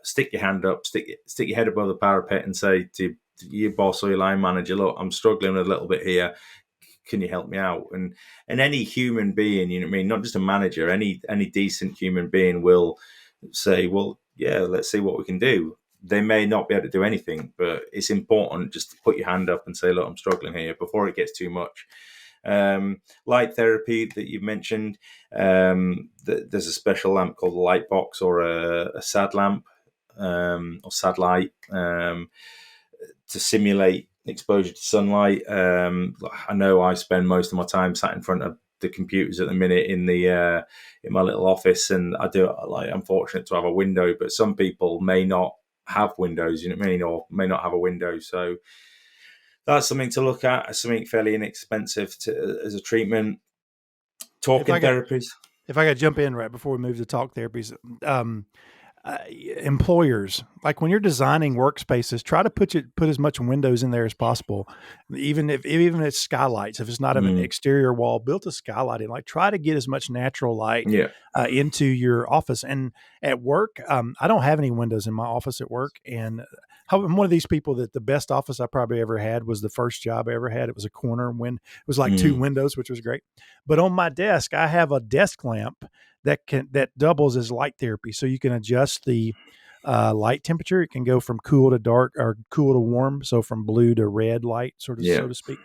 stick your hand up, stick your head above the parapet and say to your boss or your line manager, look, I'm struggling a little bit here. Can you help me out? And any human being, you know what I mean, not just a manager, any decent human being will say, well, yeah, let's see what we can do. They may not be able to do anything, but it's important just to put your hand up and say, look, I'm struggling here before it gets too much. Light therapy that you've mentioned, there's a special lamp called a light box or a SAD lamp or SAD light to simulate exposure to sunlight. I know I spend most of my time sat in front of the computers at the minute in my little office, and I'm fortunate to have a window, but some people may not have windows, you know what I mean, or may not have a window. So that's something to look at, something fairly inexpensive as a treatment. Talking therapies. If I got to jump in right before we move to talk therapies, employers, like when you're designing workspaces, try to put as much windows in there as possible. Even if it's skylights, if it's not an exterior wall, built a skylight in. Like try to get as much natural light into your office. And at work, I don't have any windows in my office at work. And I'm one of these people that the best office I probably ever had was the first job I ever had. It was a corner it was like two windows, which was great. But on my desk, I have a desk lamp that doubles as light therapy. So you can adjust the light temperature. It can go from cool to dark or cool to warm. So from blue to red light, so to speak.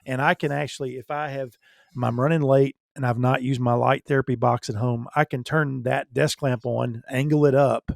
And I can actually, if I'm running late and I've not used my light therapy box at home, I can turn that desk lamp on, angle it up,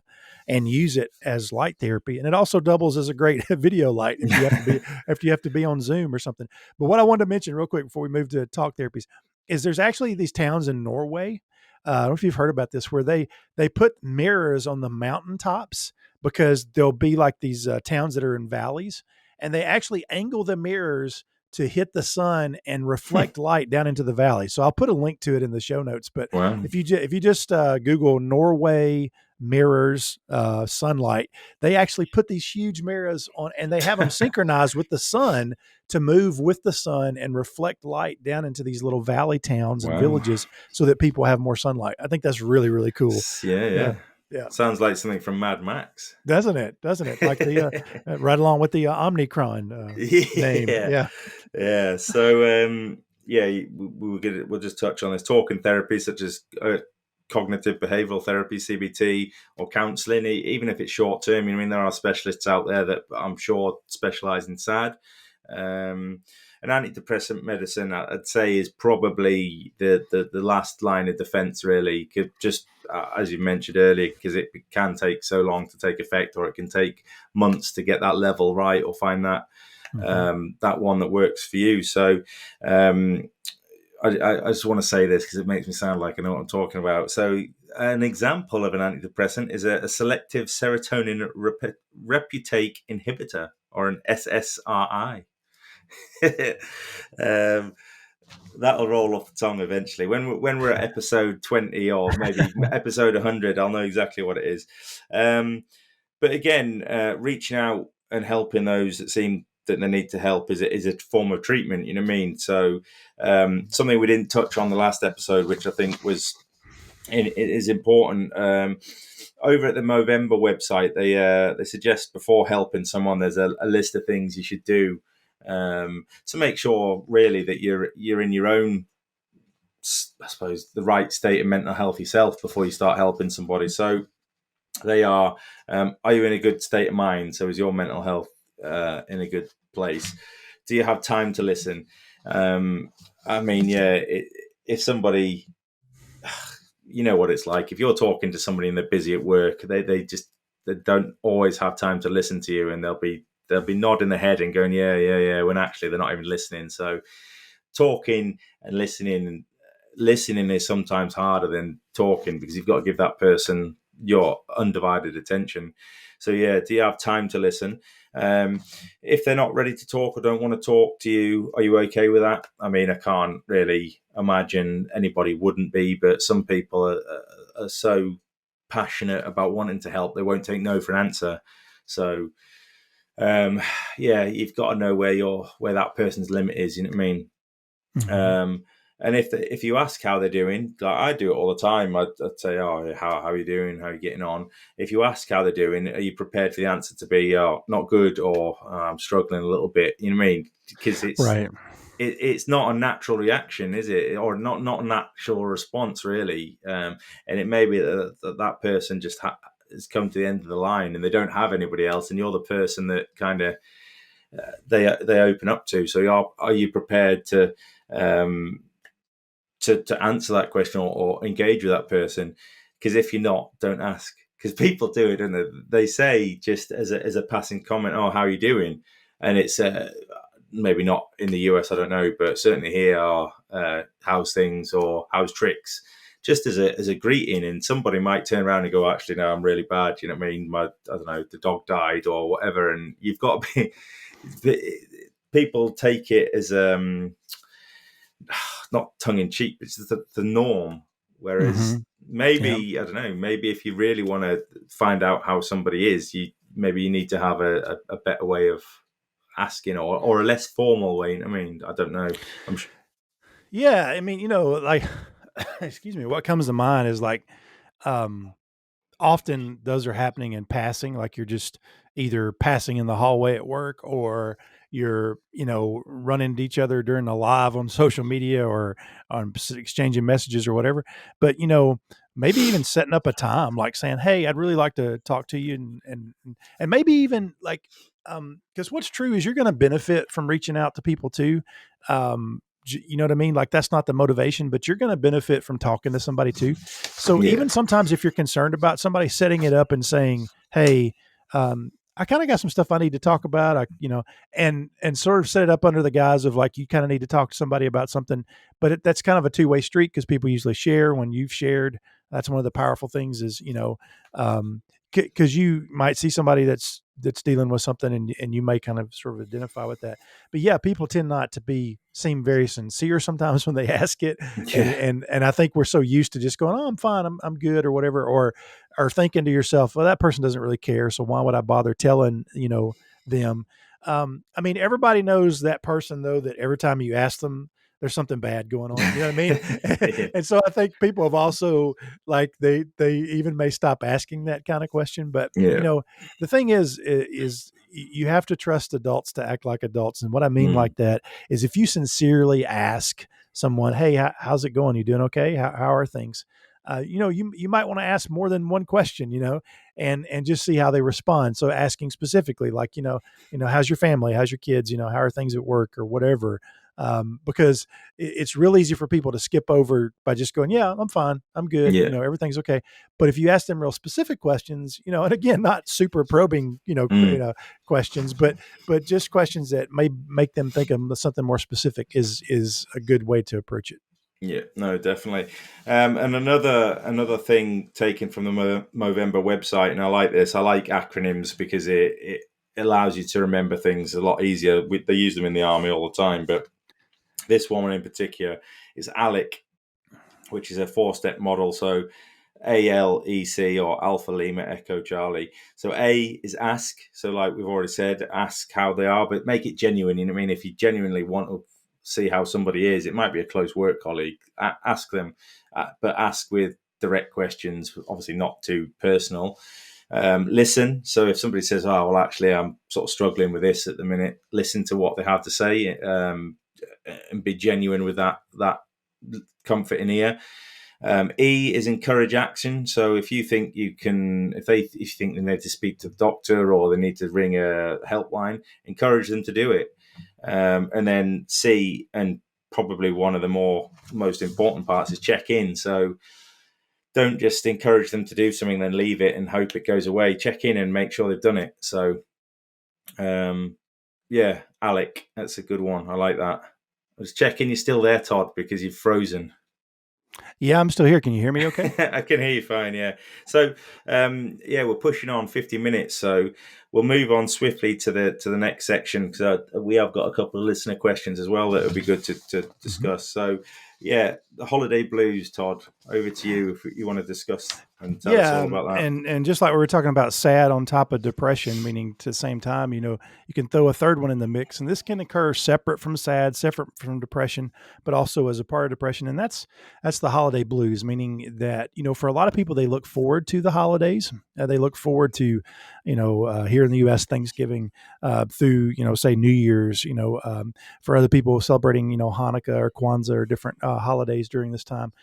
and use it as light therapy. And it also doubles as a great video light if you have to be on Zoom or something. But what I wanted to mention real quick before we move to talk therapies is there's actually these towns in Norway. I don't know if you've heard about this, where they put mirrors on the mountaintops because there'll be like these towns that are in valleys, and they actually angle the mirrors to hit the sun and reflect light down into the valley. So I'll put a link to it in the show notes. But if you just Google Norway mirrors sunlight, they actually put these huge mirrors on, and they have them synchronized with the sun to move with the sun and reflect light down into these little valley towns and villages so that people have more sunlight. I think that's really, really cool. Yeah. Sounds like something from Mad Max, doesn't it? Like the right along with the Omnicron name. Yeah. So we'll just touch on this. Talking therapy such as cognitive behavioral therapy, CBT, or counselling, even if it's short term. I mean, there are specialists out there that I'm sure specialise in SAD. And antidepressant medicine, I'd say, is probably the last line of defence, really. Just as you mentioned earlier, because it can take so long to take effect, or it can take months to get that level right, or find that that one that works for you. So I just want to say this because it makes me sound like I know what I'm talking about. So an example of an antidepressant is a selective serotonin reuptake inhibitor, or an SSRI. That'll roll off the tongue eventually. When we're at episode 20 or maybe episode 100, I'll know exactly what it is. But again, reaching out and helping those that seem that they need to help is a form of treatment. You know what I mean? So something we didn't touch on the last episode, which I think it is important. Over at the Movember website, they suggest before helping someone, there's a list of things you should do to make sure really that you're in your own, I suppose, the right state of mental health yourself before you start helping somebody. So they are you in a good state of mind? So is your mental health in a good place? Do you have time to listen? If somebody, you know what it's like. If you're talking to somebody and they're busy at work, they don't always have time to listen to you, and they'll be nodding their head and going, yeah, when actually they're not even listening. So talking and listening is sometimes harder than talking, because you've got to give that person your undivided attention. So yeah, do you have time to listen? If they're not ready to talk or don't want to talk to you, are you okay with that? I mean, I can't really imagine anybody wouldn't be, but some people are so passionate about wanting to help, they won't take no for an answer. So you've got to know where that person's limit is, you know what I mean? Mm-hmm. And if you ask how they're doing, like I do it all the time, I'd say, oh, how are you doing? How are you getting on? If you ask how they're doing, are you prepared for the answer to be, oh, not good, or I'm struggling a little bit? You know what I mean? Because it's right. It's not a natural reaction, is it? Or not a natural response, really. And it may be that person just has come to the end of the line and they don't have anybody else, and you're the person that kind of they open up to. So are you prepared to answer that question or engage with that person? Because if you're not, don't ask. Because people do it, don't they? They say just as a passing comment, oh, how are you doing? And it's maybe not in the US, I don't know, but certainly here are how's things or how's tricks, just as a greeting. And somebody might turn around and go, actually, no, I'm really bad. You know what I mean? I don't know, the dog died or whatever. And you've got to be, people take it as not tongue in cheek, but it's the norm. Whereas maybe, I don't know, maybe if you really want to find out how somebody is, you need to have a better way of asking, or a less formal way. I mean, I don't know. Yeah, I mean, like, excuse me, what comes to mind is like, often those are happening in passing, like you're just either passing in the hallway at work, or you're, running into each other during a live on social media or on exchanging messages or whatever. But, maybe even setting up a time, like saying, hey, I'd really like to talk to you. And maybe even like, because what's true is you're going to benefit from reaching out to people too. You know what I mean? Like, that's not the motivation, but you're going to benefit from talking to somebody too. So even sometimes if you're concerned about somebody, setting it up and saying, hey, I kind of got some stuff I need to talk about, and sort of set it up under the guise of like, you kind of need to talk to somebody about something, but that's kind of a two-way street, because people usually share when you've shared. That's one of the powerful things is, because you might see somebody that's dealing with something, and you may kind of sort of identify with that. But yeah, people tend not to seem very sincere sometimes when they ask it. And I think we're so used to just going, oh, I'm fine, I'm good, or whatever, or thinking to yourself, well, that person doesn't really care, so why would I bother telling, them? I mean, everybody knows that person, though, that every time you ask them, there's something bad going on. You know what I mean? And so I think people have also, like, they even may stop asking that kind of question. But, the thing is you have to trust adults to act like adults. And what I mean like that is, if you sincerely ask someone, hey, how's it going? You doing okay? How are things? You might want to ask more than one question, and just see how they respond. So asking specifically, like, how's your family? How's your kids? How are things at work, or whatever? Because it's real easy for people to skip over by just going, yeah, I'm fine, I'm good, everything's okay. But if you ask them real specific questions, and again, not super probing, questions, but just questions that may make them think of something more specific is a good way to approach it. Yeah, no, definitely. And another thing taken from the Movember website, and I like this. I like acronyms because it allows you to remember things a lot easier. They use them in the army all the time, but this one in particular is ALEC, which is a 4-step model. So ALEC, or Alpha Lima Echo Charlie. So A is ask. So like we've already said, ask how they are, but make it genuine. You know what I mean? If you genuinely want to see how somebody is, it might be a close work colleague. Ask them, but ask with direct questions, obviously not too personal. Listen. So if somebody says, "Oh, well, actually, I'm sort of struggling with this at the minute," listen to what they have to say, and be genuine with that comfort in ear. E is encourage action. So if you think you can, if you think they need to speak to the doctor or they need to ring a helpline, encourage them to do it. And then C, and probably one of the most important parts, is check in. So don't just encourage them to do something, then leave it and hope it goes away. Check in and make sure they've done it. So, yeah, Alec, that's a good one. I like that. I was checking you're still there, Todd, because you've frozen. Yeah, I'm still here. Can you hear me okay? I can hear you fine, yeah. So, we're pushing on 50 minutes, so we'll move on swiftly to the next section, because we have got a couple of listener questions as well that would be good to discuss. Mm-hmm. So, yeah, the holiday blues, Todd, over to you if you want to discuss and tell us all about that. And just like we were talking about sad on top of depression, meaning to the same time, you can throw a third one in the mix, and this can occur separate from sad, separate from depression, but also as a part of depression. And that's the holiday blues, meaning that, for a lot of people, they look forward to the holidays. They look forward to, here in the U.S., Thanksgiving, through, say New Year's, for other people celebrating, Hanukkah or Kwanzaa or different holidays during this time.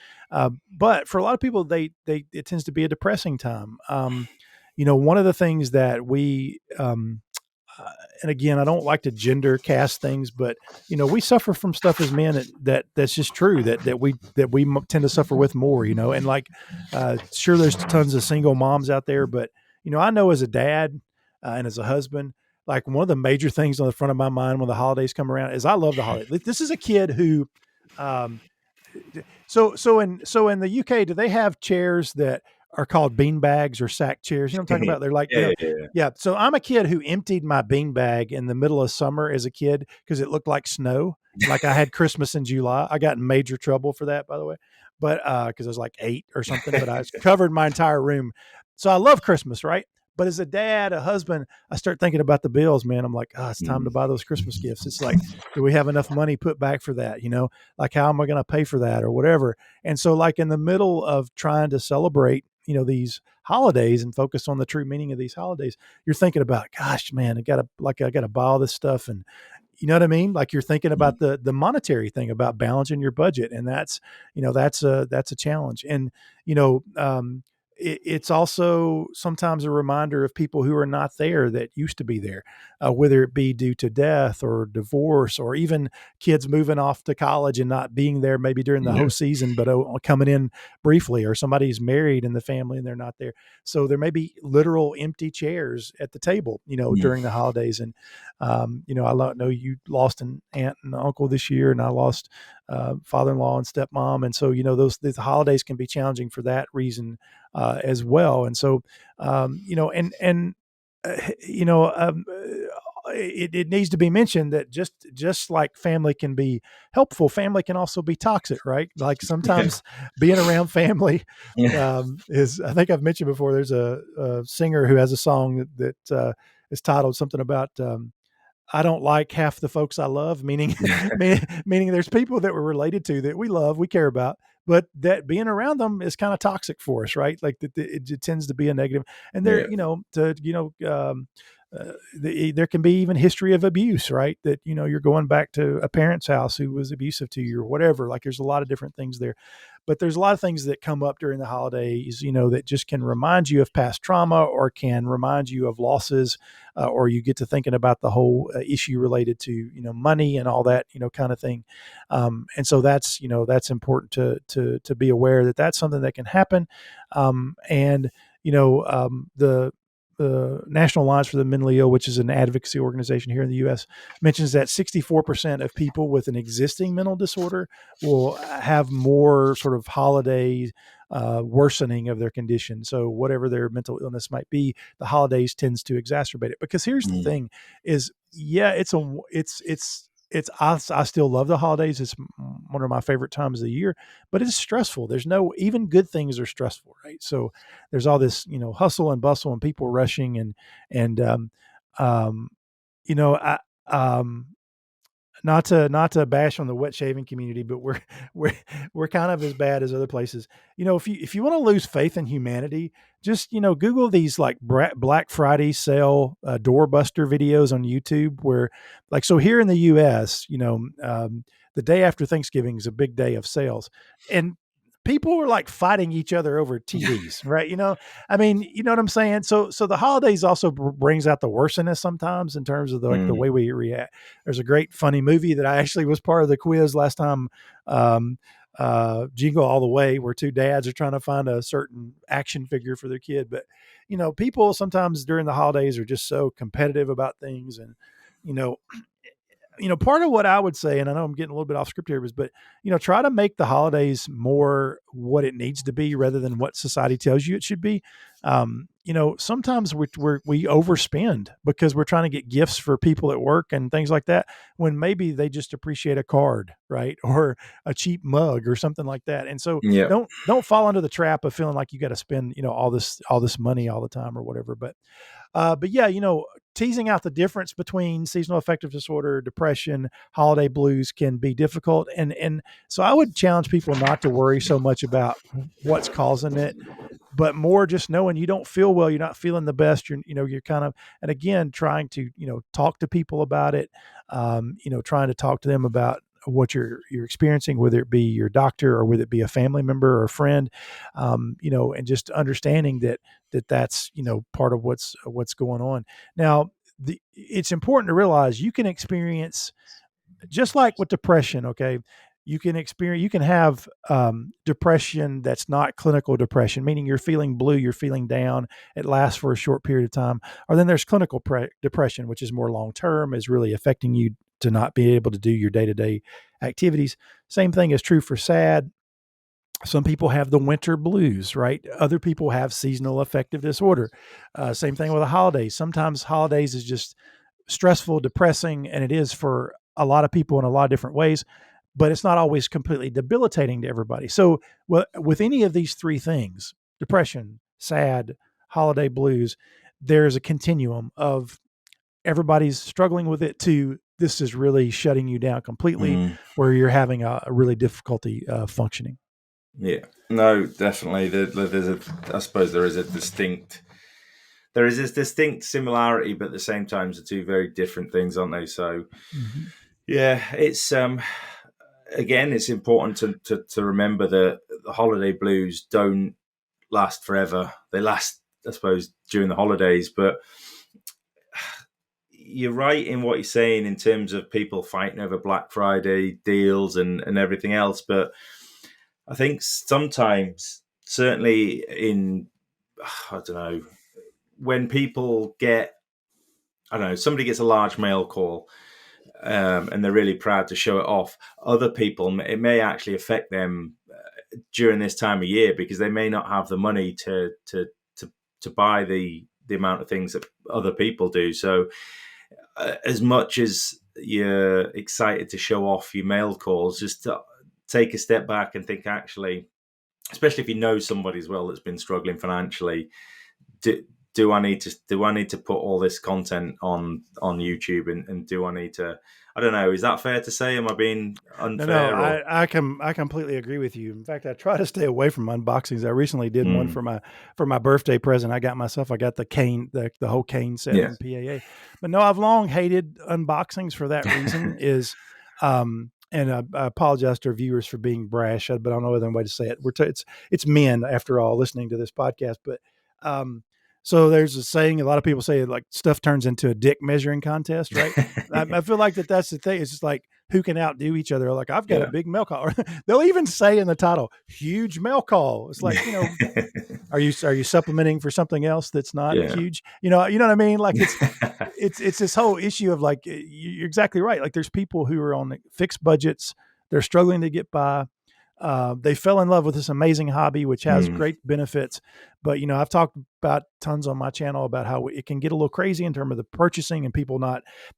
But for a lot of people, it tends to be a depressing time. One of the things that we, and again, I don't like to gender cast things, but we suffer from stuff as men that's just true that we tend to suffer with more. And like, sure, there's tons of single moms out there, but I know as a dad and as a husband, like one of the major things on the front of my mind when the holidays come around is I love the holidays. This is a kid who. So in the UK, do they have chairs that are called bean bags or sack chairs? You know what I'm talking about? They're like, yeah. So I'm a kid who emptied my bean bag in the middle of summer as a kid because it looked like snow. Like I had Christmas in July. I got in major trouble for that, by the way, but because I was like 8 or something. But I covered my entire room. So I love Christmas, right? But as a dad, a husband, I start thinking about the bills, man. I'm like, it's time to buy those Christmas gifts. It's like, do we have enough money put back for that? Like, how am I going to pay for that or whatever? And so like in the middle of trying to celebrate, these holidays and focus on the true meaning of these holidays, you're thinking about, gosh, man, I got to buy all this stuff. And you know what I mean? Like you're thinking about the monetary thing, about balancing your budget. And that's a challenge. And, it's also sometimes a reminder of people who are not there that used to be there, whether it be due to death or divorce, or even kids moving off to college and not being there maybe during the whole season, but coming in briefly, or somebody's married in the family and they're not there. So there may be literal empty chairs at the table, during the holidays. And, I know you lost an aunt and uncle this year, and I lost father-in-law and stepmom. And so, those holidays can be challenging for that reason as well. And so, it needs to be mentioned that just like family can be helpful, family can also be toxic, right? Like sometimes being around family is, I think I've mentioned before, there's a singer who has a song that is titled something about, I don't like half the folks I love, meaning there's people that we're related to that we love, we care about, but that being around them is kind of toxic for us, right? Like it tends to be a negative. And there, there can be even history of abuse, right? That, you're going back to a parent's house who was abusive to you or whatever. Like there's a lot of different things there. But there's a lot of things that come up during the holidays, that just can remind you of past trauma, or can remind you of losses, or you get to thinking about the whole issue related to, money and all that, kind of thing. And so that's important to be aware that that's something that can happen. the National Alliance for the Mentally Ill, which is an advocacy organization here in the U.S., mentions that 64% of people with an existing mental disorder will have more sort of holiday worsening of their condition. So whatever their mental illness might be, the holidays tends to exacerbate it. Because here's the thing: is I still love the holidays. It's one of my favorite times of the year, but it's stressful. There's even good things are stressful, right? So there's all this, hustle and bustle and people rushing and I, not to bash on the wet shaving community, but we're kind of as bad as other places. If you want to lose faith in humanity, just Google these like Black Friday sale doorbuster videos on YouTube, where so here in the U.S., the day after Thanksgiving is a big day of sales, and people were like fighting each other over TVs, right? You know what I'm saying? So the holidays also brings out the worseness sometimes in terms of the way we react. There's a great funny movie that I actually was part of the quiz last time, Jingle All the Way, where two dads are trying to find a certain action figure for their kid. But, people sometimes during the holidays are just so competitive about things. And, part of what I would say, and I know I'm getting a little bit off script here, but, try to make the holidays more what it needs to be rather than what society tells you it should be. Sometimes we overspend because we're trying to get gifts for people at work and things like that, when maybe they just appreciate a card, right? Or a cheap mug or something like that. And so don't fall into the trap of feeling like you got to spend, all this money all the time or whatever. But yeah, teasing out the difference between seasonal affective disorder, depression, holiday blues can be difficult. And so I would challenge people not to worry so much about what's causing it, but more just knowing you don't feel well, you're not feeling the best. You're kind of, and again, trying to, talk to people about it, trying to talk to them about what you're experiencing, whether it be your doctor or whether it be a family member or a friend, and just understanding that's, part of what's going on. Now, it's important to realize you can experience, just like with depression, okay, you can have depression that's not clinical depression, meaning you're feeling blue, you're feeling down, it lasts for a short period of time. Or then there's clinical depression, which is more long-term, is really affecting you to not be able to do your day-to-day activities. Same thing is true for SAD. Some people have the winter blues, right? Other people have seasonal affective disorder. Same thing with the holidays. Sometimes holidays is just stressful, depressing, and it is for a lot of people in a lot of different ways, but it's not always completely debilitating to everybody. So with any of these three things, depression, SAD, holiday blues, there's a continuum of everybody's struggling with it to this is really shutting you down completely, where you're having a really difficulty functioning. Yeah, no, definitely. I suppose there is this distinct similarity, but at the same time, they're two very different things, aren't they? So, yeah, it's again, it's important to remember that the holiday blues don't last forever. They last, I suppose, during the holidays, but you're right in what you're saying in terms of people fighting over Black Friday deals and everything else. But I think sometimes, certainly in, I don't know, when people get, somebody gets a large mail call and they're really proud to show it off. Other people, it may actually affect them during this time of year because they may not have the money to buy the amount of things that other people do. So as much as you're excited to show off your mail calls, just take a step back and think, actually, especially if you know somebody as well that's been struggling financially, do I need to put all this content on YouTube and do I need to, I don't know, is that fair to say? Am I being unfair? No, I completely agree with you. In fact, I try to stay away from unboxings. I recently did one for my birthday present. I got the cane, the whole cane set from PAA. But no, I've long hated unboxings for that reason. And I apologize to our viewers for being brash, but I don't know other way to say it. It's men, after all, listening to this podcast. But so there's a saying, a lot of people say, like, stuff turns into a dick measuring contest, right? I feel like that's the thing. It's just like, who can outdo each other? Like, I've got a big mail call. Or they'll even say in the title, huge mail call. It's like, Are you supplementing for something else that's not huge? You know what I mean? Like it's this whole issue of like, you're exactly right. Like there's people who are on fixed budgets. They're struggling to get by. They fell in love with this amazing hobby, which has great benefits. But, I've talked about tons on my channel about how it can get a little crazy in terms of the purchasing and people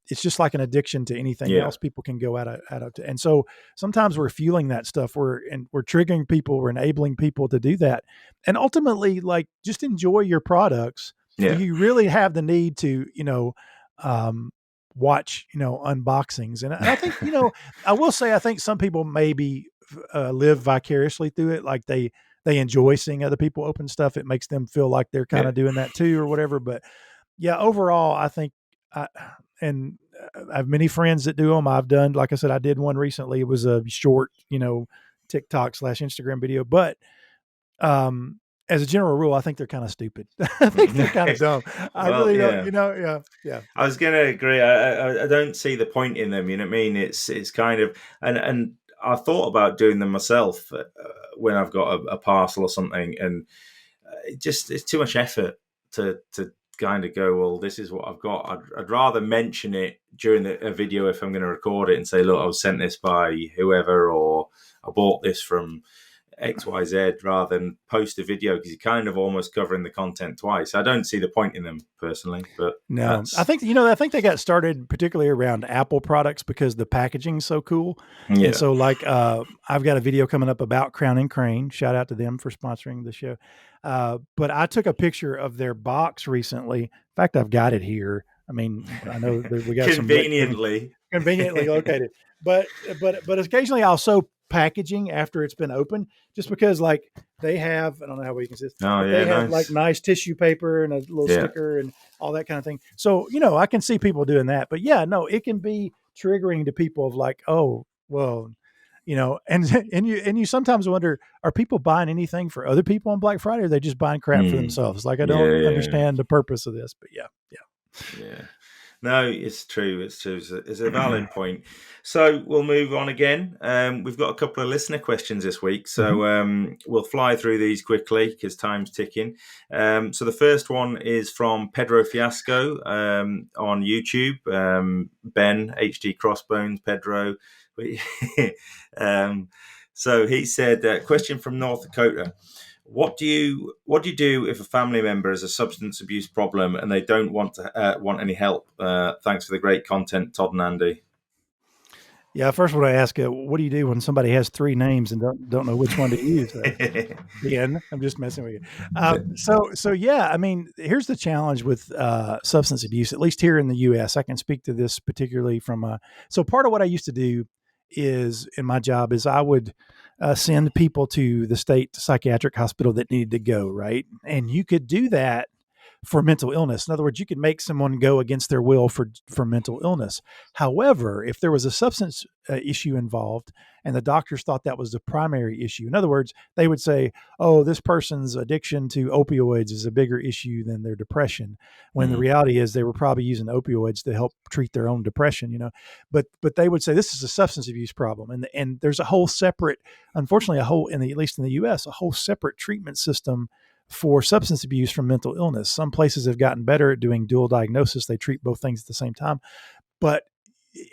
it's just like an addiction to anything else people can go out of. And so sometimes we're fueling that stuff. We're triggering people, we're enabling people to do that. And ultimately, like, just enjoy your products. Do you really have the need to, watch, unboxings? And I think, I will say, I think some people maybe live vicariously through it. Like they enjoy seeing other people open stuff. It makes them feel like they're kind of doing that too or whatever. But yeah, overall, I think, I have many friends that do them. I've done, like I said, I did one recently. It was a short, TikTok/Instagram video, but, as a general rule, I think they're kind of stupid. I think they're kind of dumb. I really don't, yeah. I was going to agree. I don't see the point in them. You know what I mean? It's kind of, and I thought about doing them myself when I've got a parcel or something, and it's too much effort to kind of go, well, this is what I've got. I'd rather mention it during a video if I'm going to record it and say, look, I was sent this by whoever, or I bought this from XYZ, rather than post a video, because you're kind of almost covering the content twice. I don't see the point in them personally, but no, I think they got started particularly around Apple products because the packaging is so cool. Yeah. And so like, I've got a video coming up about Crown and Crane. Shout out to them for sponsoring the show. But I took a picture of their box recently. In fact, I've got it here. I mean, I know that we got conveniently located, but occasionally I'll show packaging after it's been opened, just because like they have, I don't know how we can say this. They have like nice tissue paper and a little sticker and all that kind of thing. So, I can see people doing that, but it can be triggering to people of like, oh, well, and you sometimes wonder, are people buying anything for other people on Black Friday, or are they just buying crap for themselves? Like, I don't understand the purpose of this, but yeah. No, it's true. It's a valid point. So we'll move on again. We've got a couple of listener questions this week, so we'll fly through these quickly because time's ticking. So the first one is from Pedro Fiasco on YouTube. Ben HD Crossbones Pedro. So he said, question from North Dakota. What do you do if a family member has a substance abuse problem and they don't want any help? Thanks for the great content, Todd and Andy. Yeah, first what I ask, what do you do when somebody has three names and don't know which one to use? Again, I'm just messing with you. So yeah, I mean, here's the challenge with substance abuse, at least here in the U.S. I can speak to this particularly from so part of what I used to do is in my job is I would send people to the state psychiatric hospital that needed to go, right? And you could do that for mental illness. In other words, you could make someone go against their will for mental illness. However, if there was a substance issue involved and the doctors thought that was the primary issue, in other words, they would say, oh, this person's addiction to opioids is a bigger issue than their depression, when the reality is they were probably using opioids to help treat their own depression, but they would say this is a substance abuse problem. And there's a whole separate, unfortunately, at least in the US, a whole separate treatment system for substance abuse from mental illness. Some places have gotten better at doing dual diagnosis. They treat both things at the same time. But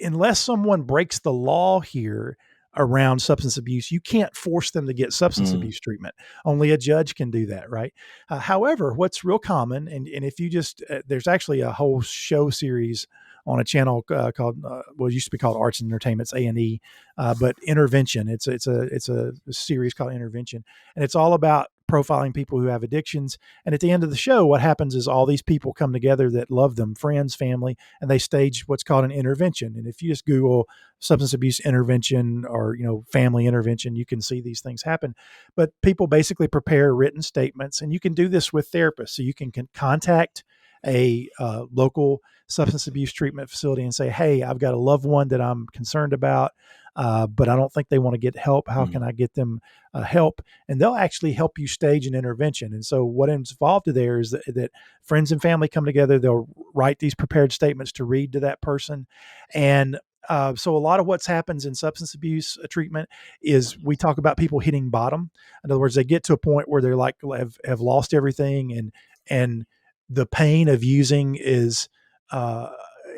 unless someone breaks the law here around substance abuse, you can't force them to get substance abuse treatment. Only a judge can do that, right? However, what's real common, and if you just, there's actually a whole show series on a channel called, it used to be called Arts and Entertainment, it's A&E, but Intervention. It's a series called Intervention, and it's all about profiling people who have addictions. And at the end of the show, what happens is all these people come together that love them, friends, family, and they stage what's called an intervention. And if you just Google substance abuse intervention or, family intervention, you can see these things happen. But people basically prepare written statements, and you can do this with therapists. So you can contact a local substance abuse treatment facility and say, hey, I've got a loved one that I'm concerned about, but I don't think they want to get help. How can I get them help? And they'll actually help you stage an intervention. And so what is involved there is that friends and family come together. They'll write these prepared statements to read to that person. And So a lot of what's happens in substance abuse treatment is we talk about people hitting bottom. In other words, they get to a point where they're like have lost everything, and the pain of using is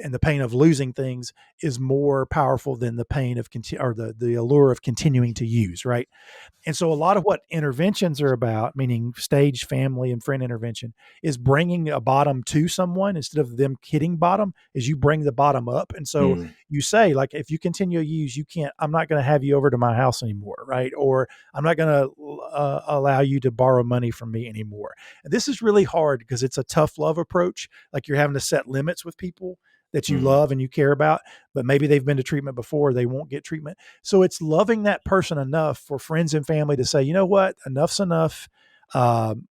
and the pain of losing things is more powerful than the pain of or the allure of continuing to use, right? And so a lot of what interventions are about, meaning stage family and friend intervention, is bringing a bottom to someone instead of them hitting bottom, is you bring the bottom up. And so you say, like, if you continue to use, I'm not going to have you over to my house anymore, right? Or I'm not going to allow you to borrow money from me anymore. And this is really hard because it's a tough love approach. Like, you're having to set limits with people that you love and you care about, but maybe they've been to treatment before, they won't get treatment. So it's loving that person enough for friends and family to say, you know what, enough's enough. I'm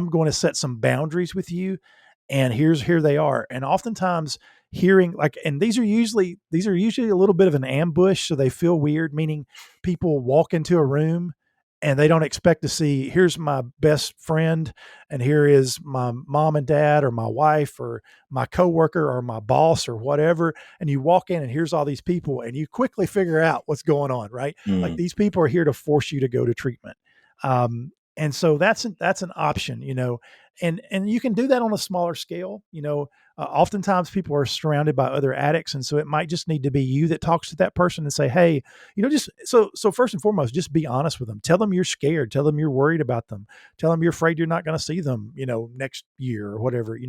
going to set some boundaries with you, and here they are. And oftentimes hearing and these are usually a little bit of an ambush. So they feel weird, meaning people walk into a room and they don't expect to see, here's my best friend, and here is my mom and dad, or my wife, or my coworker, or my boss, or whatever. And you walk in and here's all these people, and you quickly figure out what's going on, right? Like, these people are here to force you to go to treatment. And so that's an option, and you can do that on a smaller scale. Oftentimes people are surrounded by other addicts. And so it might just need to be you that talks to that person and say, hey, just so first and foremost, just be honest with them. Tell them you're scared. Tell them you're worried about them. Tell them you're afraid you're not going to see them, next year or whatever,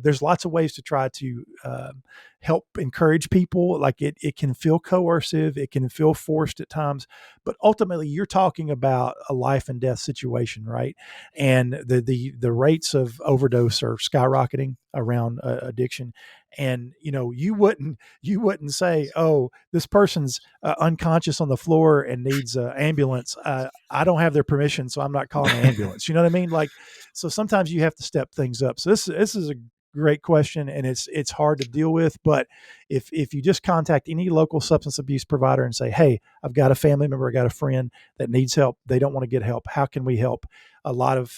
there's lots of ways to try to help encourage people. Like, it can feel coercive. It can feel forced at times, but ultimately you're talking about a life and death situation, right? And the rates of overdose are skyrocketing around addiction. And, you wouldn't say, oh, this person's unconscious on the floor and needs an ambulance. I don't have their permission, so I'm not calling an ambulance. You know what I mean? Like, so sometimes you have to step things up. So this is a great question, and it's hard to deal with. But if you just contact any local substance abuse provider and say, hey, I've got a family member, I got a friend that needs help, they don't want to get help, how can we help? A lot of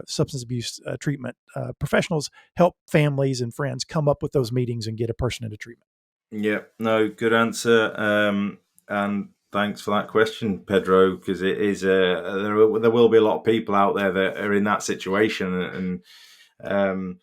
substance abuse treatment professionals help families and friends come up with those meetings and get a person into treatment. Yeah, no, good answer. And thanks for that question, Pedro, because it is there will be a lot of people out there that are in that situation. And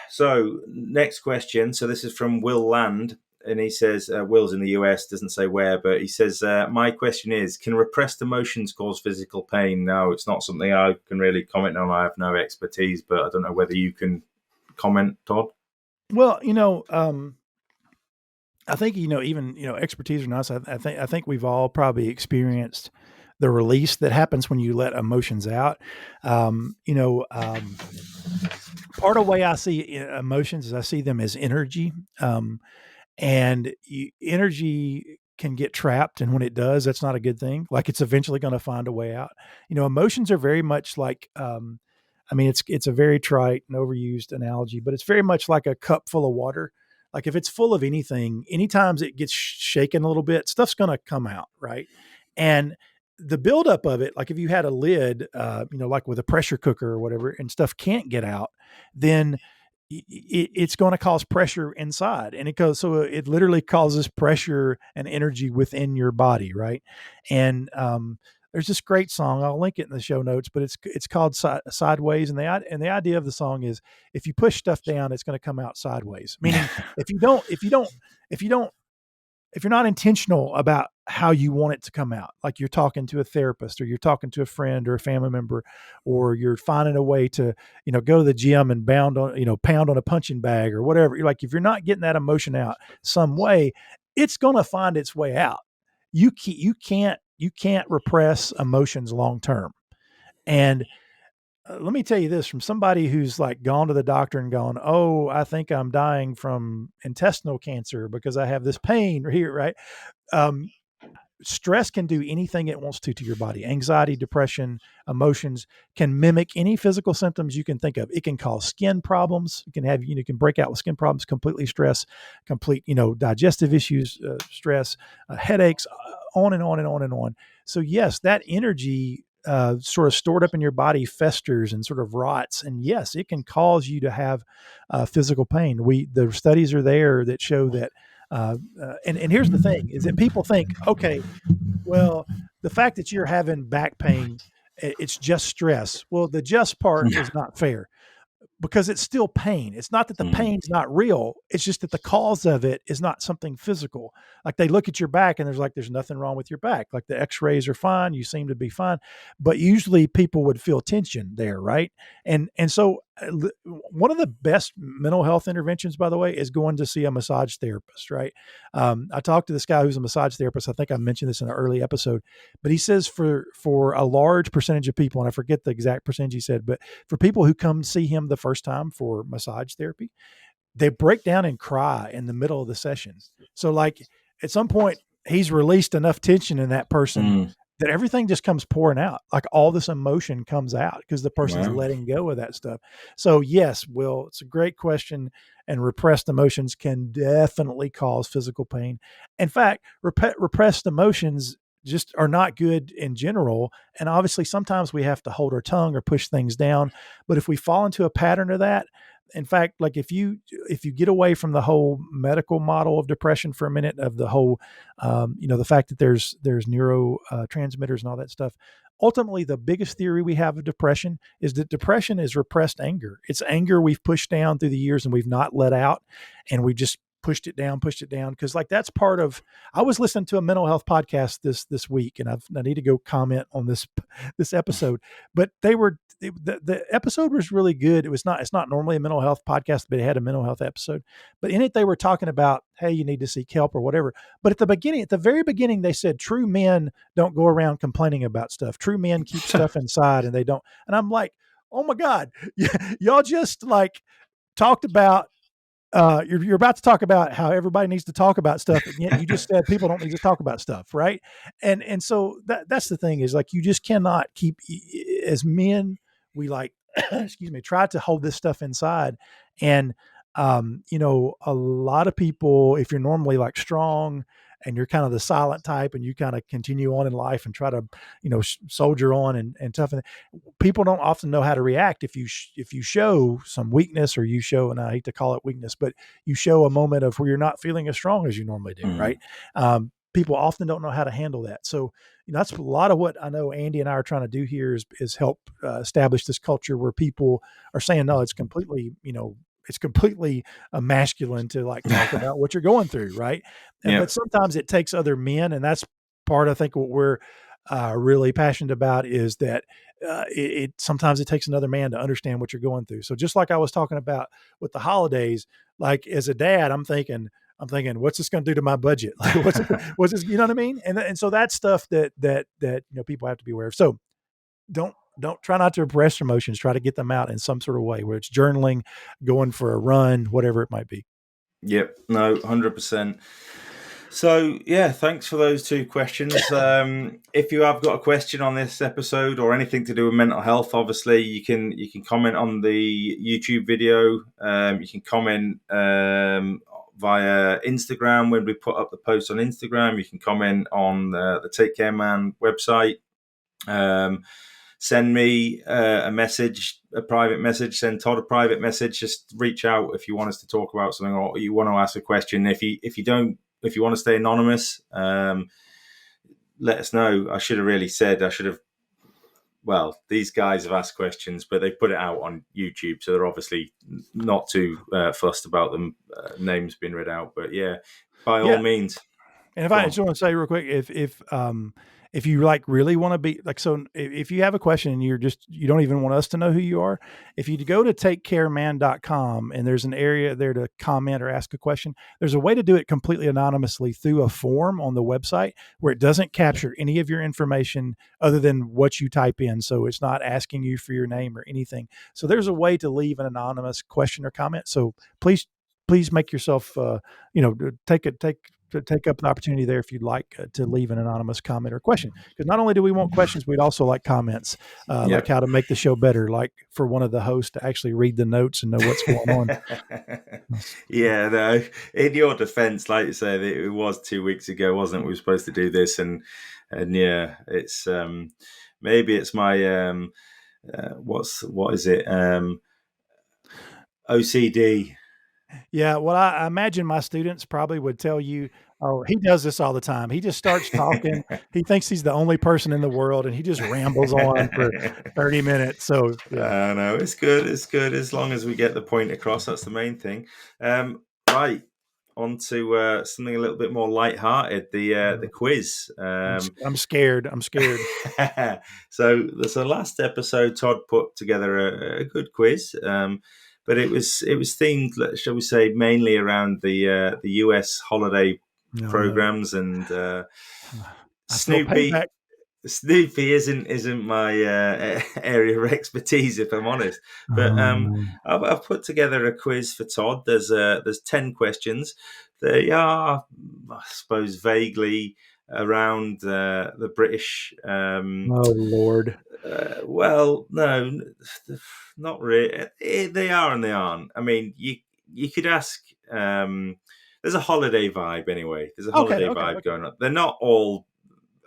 so next question. So this is from Will Land, and he says, Will's in the US, doesn't say where, but he says, my question is, can repressed emotions cause physical pain? Now, it's not something I can really comment on. I have no expertise, but I don't know whether you can comment, Todd. Well, I think, even, expertise or not, I think we've all probably experienced the release that happens when you let emotions out. Part of the way I see emotions is I see them as energy. And energy can get trapped. And when it does, that's not a good thing. Like, it's eventually going to find a way out. Emotions are very much like, it's a very trite and overused analogy, but it's very much like a cup full of water. Like, if it's full of anything, anytime it gets shaken a little bit, stuff's going to come out, right? And the buildup of it, like if you had a lid, like with a pressure cooker or whatever, and stuff can't get out, then it's going to cause pressure inside, and it literally causes pressure and energy within your body, right? And there's this great song, I'll link it in the show notes, but it's called Sideways, and the idea of the song is, if you push stuff down, it's going to come out sideways. Meaning, if you're not intentional about how you want it to come out, like you're talking to a therapist, or you're talking to a friend or a family member, or you're finding a way to, go to the gym and pound on a punching bag or whatever. You're like, if you're not getting that emotion out some way, it's going to find its way out. You can't repress emotions long term. And let me tell you this from somebody who's like gone to the doctor and gone, oh, I think I'm dying from intestinal cancer because I have this pain here, right? Stress can do anything it wants to your body. Anxiety, depression, emotions can mimic any physical symptoms you can think of. It can cause skin problems. You can break out with skin problems, complete stress, digestive issues, stress, headaches, on and on and on and on. So yes, that energy sort of stored up in your body festers and sort of rots. And yes, it can cause you to have physical pain. The studies are there that show that. And here's the thing is that people think, okay, well, the fact that you're having back pain, it's just stress. Well, the just part is not fair, because it's still pain. It's not that the pain's not real. It's just that the cause of it is not something physical. Like they look at your back and there's nothing wrong with your back. Like the x-rays are fine. You seem to be fine. But usually people would feel tension there. Right. And so one of the best mental health interventions, by the way, is going to see a massage therapist. Right. I talked to this guy who's a massage therapist. I think I mentioned this in an early episode, but he says for a large percentage of people, and I forget the exact percentage he said, but for people who come see him the first time for massage therapy, they break down and cry in the middle of the session. So like at some point he's released enough tension in that person that everything just comes pouring out. Like all this emotion comes out because the person's letting go of that stuff. So yes, Will, it's a great question. And repressed emotions can definitely cause physical pain. In fact, repressed emotions just are not good in general. And obviously sometimes we have to hold our tongue or push things down. But if we fall into a pattern of that, in fact, like if you get away from the whole medical model of depression for a minute, of the whole, the fact that there's neurotransmitters and all that stuff, ultimately the biggest theory we have of depression is that depression is repressed anger. It's anger we've pushed down through the years and we've not let out, and we just pushed it down. Cause like that's part of, I was listening to a mental health podcast this week, and I need to go comment on this episode, but the episode was really good. It's not normally a mental health podcast, but it had a mental health episode, but in it, they were talking about, hey, you need to seek help or whatever. But at the very beginning, they said true men don't go around complaining about stuff. True men keep stuff inside and they don't. And I'm like, oh my God, y'all just like talked about, you're about to talk about how everybody needs to talk about stuff, and yet you just said people don't need to talk about stuff, right? And so that's the thing is like you just cannot keep, as men, we like excuse me, try to hold this stuff inside. And a lot of people, if you're normally like strong and you're kind of the silent type and you kind of continue on in life and try to soldier on and toughen, people don't often know how to react if you show some weakness, or you show, and I hate to call it weakness, but you show a moment of where you're not feeling as strong as you normally do, right? People often don't know how to handle that. So that's a lot of what I know Andy and I are trying to do here is help establish this culture where people are saying, no, it's completely masculine to like talk about what you're going through. Right. But sometimes it takes other men. And that's part, I think, what we're really passionate about is that sometimes it takes another man to understand what you're going through. So just like I was talking about with the holidays, like as a dad, I'm thinking, what's this going to do to my budget? Like, what's this, you know what I mean? And so that's stuff that people have to be aware of. So don't try not to repress emotions. Try to get them out in some sort of way, where it's journaling, going for a run, whatever it might be. Yep. No, 100%. So yeah, thanks for those two questions. If you have got a question on this episode or anything to do with mental health, obviously you can comment on the YouTube video. You can comment via Instagram when we put up the post on Instagram. You can comment on the Take Care Man website. Send me a message, a private message. Send Todd a private message. Just reach out if you want us to talk about something or you want to ask a question. If you want to stay anonymous, let us know. I should have really said. Well, these guys have asked questions, but they put it out on YouTube, so they're obviously not too fussed about them names being read out. But yeah, by all means. And if I just want to say real quick, if you like really want to be like, so if you have a question and you don't even want us to know who you are, if you go to takecareman.com and there's an area there to comment or ask a question, there's a way to do it completely anonymously through a form on the website where it doesn't capture any of your information other than what you type in. So it's not asking you for your name or anything. So there's a way to leave an anonymous question or comment. So please make yourself, take up the opportunity there if you'd like to leave an anonymous comment or question. Because not only do we want questions, we'd also like comments, like how to make the show better, like for one of the hosts to actually read the notes and know what's going on. Yeah, no, in your defense, like you said, it was 2 weeks ago, wasn't it? We were supposed to do this and yeah, it's Maybe it's my what is it? OCD. Yeah, well, I imagine my students probably would tell you, "Oh, he does this all the time. He just starts talking. He thinks he's the only person in the world, and he just rambles on for 30 minutes." So, yeah. No, it's good. It's good as long as we get the point across. That's the main thing. Right, on to something a little bit more lighthearted. The quiz. I'm scared. I'm scared. So the last episode, Todd put together a good quiz. But it was themed, shall we say, mainly around the US holiday programs and Snoopy. Snoopy isn't my area of expertise, if I'm honest. But I've put together a quiz for Todd. There's 10 questions. They are, I suppose, vaguely around the British. Oh Lord. Well, no, not really. They are and they aren't. I mean, you could ask. There's a holiday vibe anyway. There's a holiday vibe going on. They're not all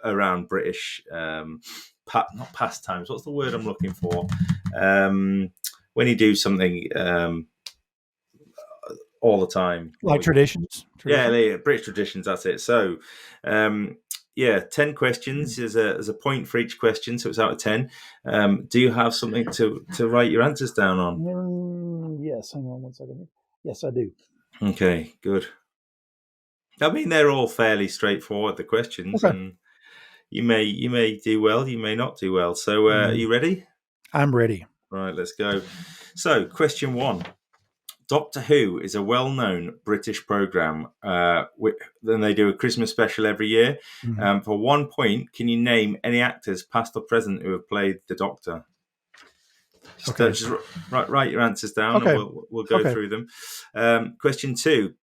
around British, not pastimes. What's the word I'm looking for? When you do something all the time, like traditions. Yeah, British traditions. That's it. So. 10 questions. There's a point for each question, so it's out of 10. Do you have something to write your answers down on? Yes. Hang on one second. Yes, I do. Okay, good. I mean, they're all fairly straightforward, the questions, and you may do well, you may not do well. So, are you ready? I'm ready. Right, let's go. So, question 1. Doctor Who is a well-known British program. Then they do a Christmas special every year. For 1 point, can you name any actors, past or present, who have played the Doctor? Just write your answers down, and we'll go through them. Question 2.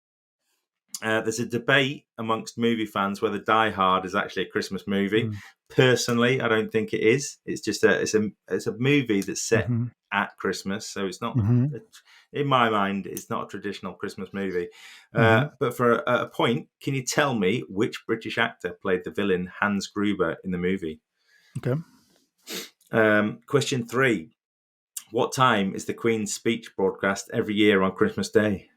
There's a debate amongst movie fans whether Die Hard is actually a Christmas movie. Personally, I don't think it is. It's just it's a movie that's set at Christmas, so it's not. In my mind, it's not a traditional Christmas movie. But for a point, can you tell me which British actor played the villain Hans Gruber in the movie? Okay. Question 3. What time is the Queen's speech broadcast every year on Christmas Day?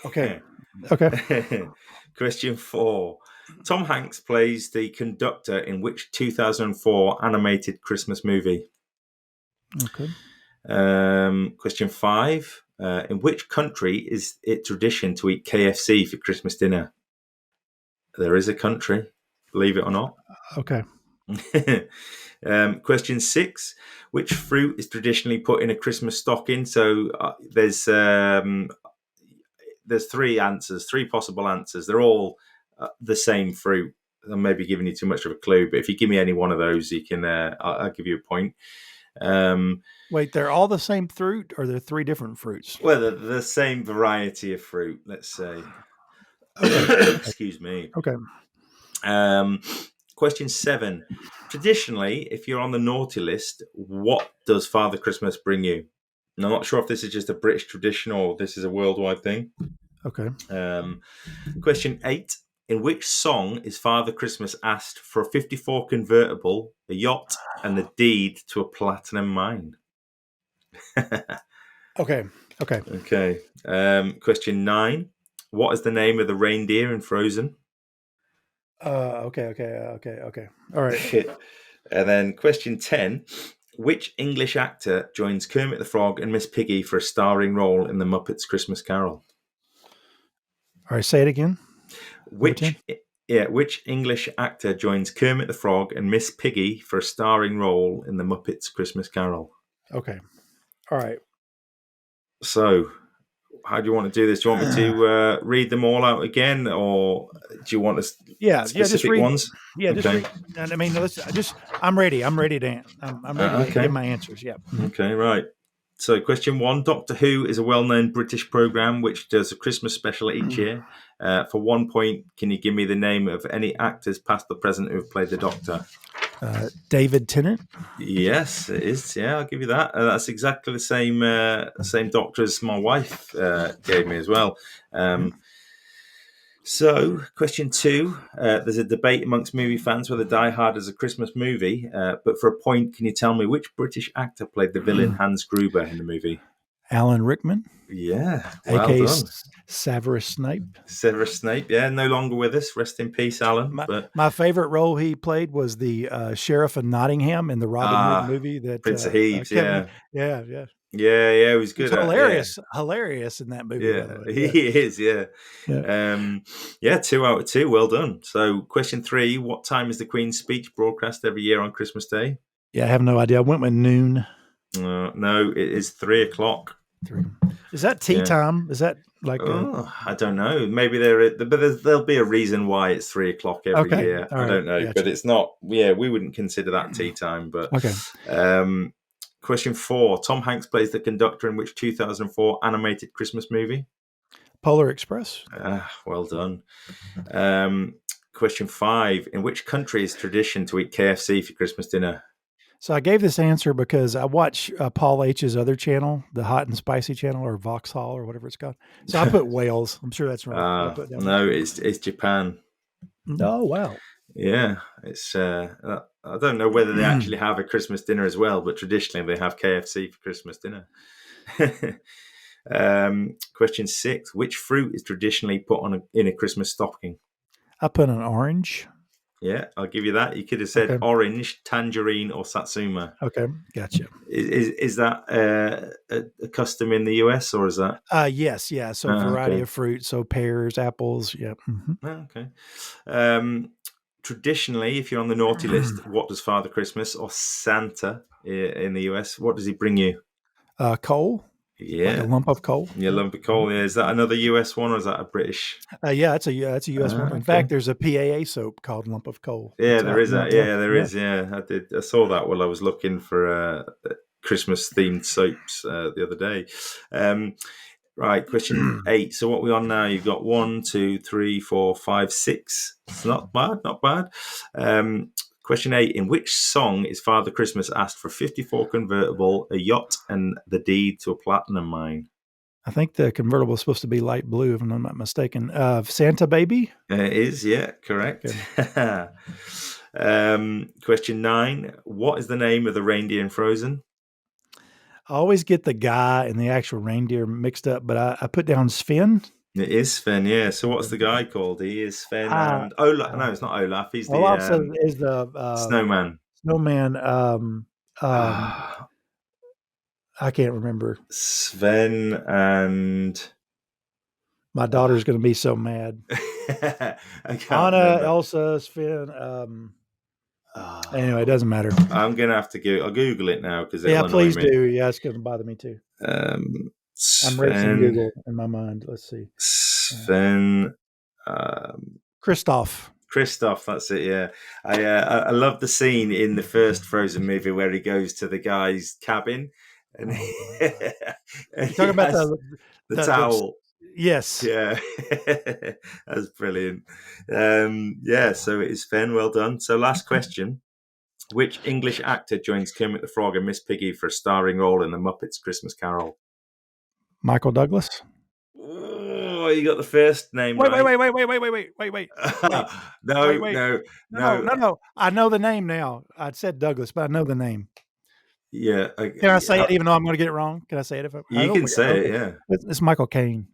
Okay. Question 4. Tom Hanks plays the conductor in which 2004 animated Christmas movie? Okay. Question 5. In which country is it tradition to eat KFC for Christmas dinner? There is a country, believe it or not. Okay. Question 6. Which fruit is traditionally put in a Christmas stocking? So there's 3 answers, 3 possible answers. They're all the same fruit. I'm maybe giving you too much of a clue, but if you give me any one of those, you can. I'll give you a point. Wait, they're all the same fruit, or they're 3 different fruits? Well, they're the same variety of fruit, let's say. Excuse me. Okay. Question 7. Traditionally, if you're on the naughty list, what does Father Christmas bring you? And I'm not sure if this is just a British tradition or this is a worldwide thing. Okay. Question 8. In which song is Father Christmas asked for a 54 convertible, a yacht, and the deed to a platinum mine? Okay. Question 9. What is the name of the reindeer in Frozen? Okay. All right. And then question 10. Which English actor joins Kermit the Frog and Miss Piggy for a starring role in the Muppets Christmas Carol? All right, say it again. Which English actor joins Kermit the Frog and Miss Piggy for a starring role in the Muppets Christmas Carol? Okay. All right. So, how do you want to do this? Do you want me to read them all out again, or do you want specific ones? Yeah, just read. I mean, I'm ready. I'm ready to give my answers. Yeah. Okay, right. So, question 1. Doctor Who is a well-known British program which does a Christmas special each year. For 1 point, can you give me the name of any actors, past or present, who have played the Doctor? David Tennant. Yes, it is. Yeah, I'll give you that. That's exactly the same Doctor as my wife gave me as well. So, question 2. There's a debate amongst movie fans whether Die Hard is a Christmas movie. But for a point, can you tell me which British actor played the villain Hans Gruber in the movie? Alan Rickman. Yeah, well A.K.A. done. Severus Snape. Severus Snape, yeah, no longer with us. Rest in peace, Alan. My favorite role he played was the sheriff of Nottingham in the Robin Hood movie. That Prince of Heaves, yeah, he was good. He's hilarious in that movie. Yeah, by the way. He is. Yeah. 2 out of 2. Well done. So, question 3: what time is the Queen's speech broadcast every year on Christmas Day? Yeah, I have no idea. I went with noon. No, it is 3:00. Is that tea time? Is that like? I don't know. Maybe there'll be a reason why it's 3:00 every year. I don't know, gotcha. But it's not. Yeah, we wouldn't consider that tea time. But okay. Question 4: Tom Hanks plays the conductor in which 2004 animated Christmas movie? Polar Express. Well done. Question 5: in which country is tradition to eat KFC for Christmas dinner? So I gave this answer because I watch Paul H's other channel, the Hot and Spicy channel, or Vauxhall, or whatever it's called. So I put Wales. I'm sure that's right. No, it's Japan. Oh, wow. Yeah, it's. I don't know whether they actually have a Christmas dinner as well, but traditionally they have KFC for Christmas dinner. Question 6: which fruit is traditionally put in a Christmas stocking? I put an orange. Yeah, I'll give you that. You could have said orange, tangerine, or satsuma. Okay, gotcha. Is that a custom in the US, or is that? Yes, yeah. So variety of fruit. So pears, apples. Yeah. Okay. Traditionally, if you're on the naughty list, what does Father Christmas or Santa in the US? What does he bring you? Coal. Yeah, like a lump of coal. Yeah, lump of coal. Yeah, is that another US one or is that a British? Yeah, it's a US one. In fact, there's a PAA soap called Lump of Coal. Yeah, there is that. Yeah, there is. Yeah, I saw that while I was looking for Christmas themed soaps the other day. Right, question 8. So what are we on now? You've got 1, 2, 3, 4, 5, 6. It's not bad, not bad. Question 8. In which song is Father Christmas asked for 54 convertible, a yacht, and the deed to a platinum mine? I think the convertible is supposed to be light blue, if I'm not mistaken. Santa Baby? It is, yeah, correct. Okay. Question 9. What is the name of the reindeer in Frozen? I always get the guy and the actual reindeer mixed up, but I put down Sven. It is Sven, yeah. So what's the guy called? He is Sven and Olaf. No, it's not Olaf. He's the Olaf is the snowman. Snowman. I can't remember. Sven and my daughter's going to be so mad. Anna, Elsa, Sven. Anyway, it doesn't matter. I'm going to have to I'll Google it now because please do. Yeah, it's going to bother me too. I'm racing Google in my mind. Let's see. Sven. Christoph, that's it. Yeah, I love the scene in the first Frozen movie where he goes to the guy's cabin and you're talking about the towel. Yes. Yeah, that's brilliant. So it is Sven. Well done. So last question. Which English actor joins Kermit the Frog and Miss Piggy for a starring role in The Muppets Christmas Carol? Michael Douglas. Oh, you got the first name wait, right. Wait. No. I know the name now. I said Douglas, but I know the name. Yeah. Can I say it even though I'm going to get it wrong? Can I say it? You can say it, yeah. It's Michael Caine.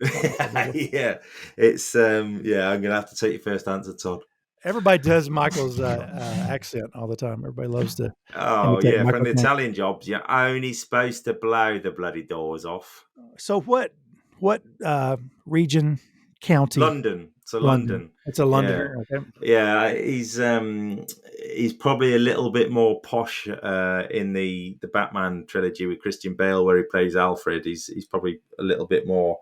Yeah. It's, I'm going to have to take your first answer, Todd. Everybody does Michael's accent all the time. Everybody loves to. Oh, yeah. Michael from the Caine. Italian jobs, you're only supposed to blow the bloody doors off. So what region, county? London. So London. It's a Londoner. Yeah. Okay. Yeah, he's probably a little bit more posh in the Batman trilogy with Christian Bale, where he plays Alfred. He's probably a little bit more,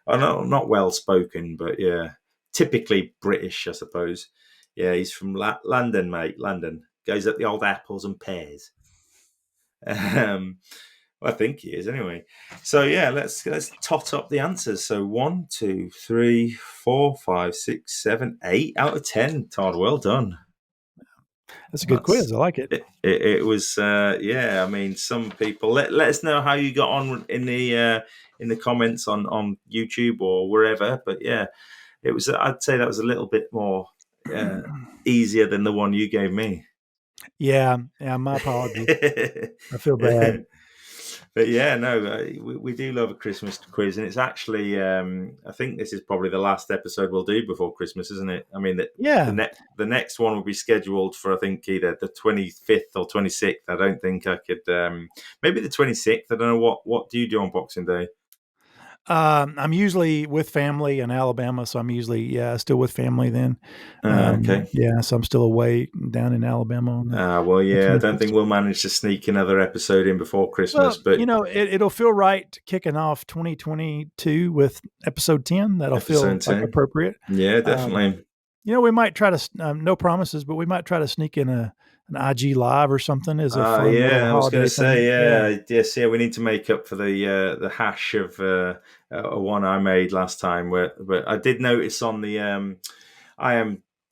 not well spoken, but yeah, typically British, I suppose. Yeah, he's from London, mate. London goes up the old apples and pears. I think he is anyway. So yeah, let's tot up the answers. So 1, 2, 3, 4, 5, 6, 7, 8 out of 10. Todd, well done. That's a good quiz. I like it. It was. I mean, some people let us know how you got on in the comments on YouTube or wherever. But yeah, I'd say that was a little bit more easier than the one you gave me. Yeah, my apologies. I feel bad. But yeah, no, we do love a Christmas quiz, and it's actually I think this is probably the last episode we'll do before Christmas, isn't it? I mean, the next one will be scheduled for, I think, either the 25th or 26th. I don't think I could. Maybe the 26th. I don't know what do you do on Boxing Day? I'm usually with family in Alabama, so I'm usually still with family then. Okay. Yeah, so I'm still away down in Alabama. Well, yeah, I don't think we'll manage to sneak another episode in before Christmas. Well, but it'll feel right kicking off 2022 with episode 10. That'll feel like appropriate. Yeah, definitely. We might try to no promises, but we might try to sneak in an IG live or something as a fun I was going to say, thing. Yeah. We need to make up for the hash of one I made last time. But I did notice on the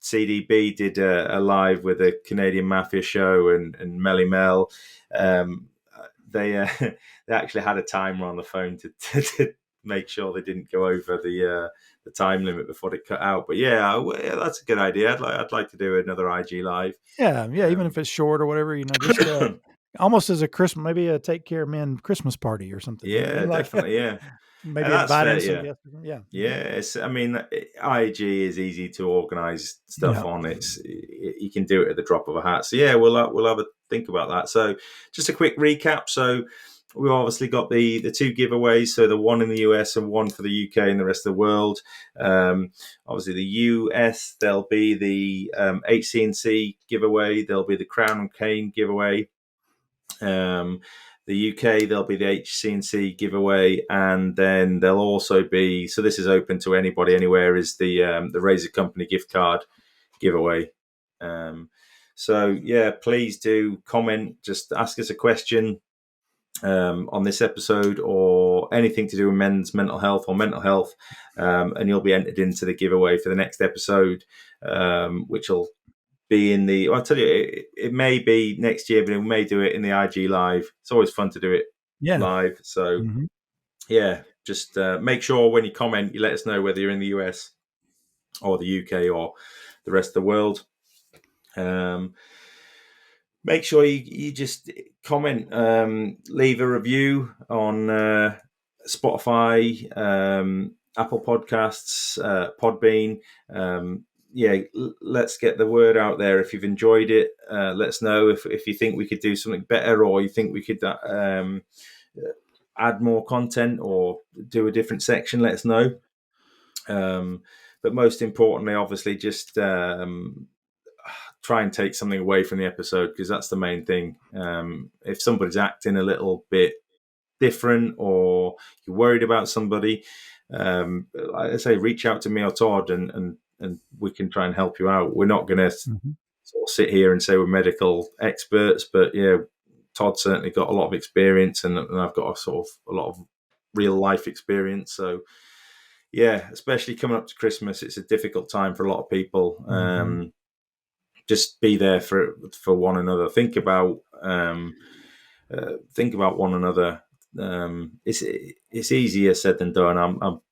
CDB did a live with a Canadian Mafia show and Melly Mel. They actually had a timer on the phone to make sure they didn't go over the time limit before it cut out. But yeah, that's a good idea. I'd like to do another IG live. Yeah, even if it's short or whatever, just almost as a Christmas, maybe a Take Care Men Christmas party or something. Yeah, definitely. Yeah, maybe inviting some guests. Yeah. I mean, IG is easy to organize stuff on. You can do it at the drop of a hat. So yeah, we'll have a think about that. So just a quick recap. So we've obviously got the two giveaways, so the one in the US and one for the UK and the rest of the world. Obviously, the US, there'll be the HC&C giveaway, there'll be the Crown and Cane giveaway. The UK, there'll be the HC&C giveaway, and then there'll also be, so this is open to anybody, anywhere, is the Razor Company gift card giveaway. So yeah, please do comment, just ask us a question on this episode or anything to do with men's mental health or mental health, and you'll be entered into the giveaway for the next episode, which will be I'll tell you, it may be next year, but we may do it in the IG live. It's always fun to do it live. So yeah, just make sure when you comment, you let us know whether you're in the US or the UK or the rest of the world. Make sure you just comment, leave a review on Spotify, Apple Podcasts, Podbean. Let's get the word out there. If you've enjoyed it, let us know. If you think we could do something better, or you think we could add more content or do a different section, let us know. But most importantly, obviously, just try and take something away from the episode, because that's the main thing. If somebody's acting a little bit different or you're worried about somebody, like I say, reach out to me or Todd and we can try and help you out. We're not going to sort of sit here and say we're medical experts, but yeah, Todd certainly got a lot of experience, and I've got a lot of real life experience. So yeah, especially coming up to Christmas, it's a difficult time for a lot of people. Just be there for one another. Think about one another. It's easier said than done.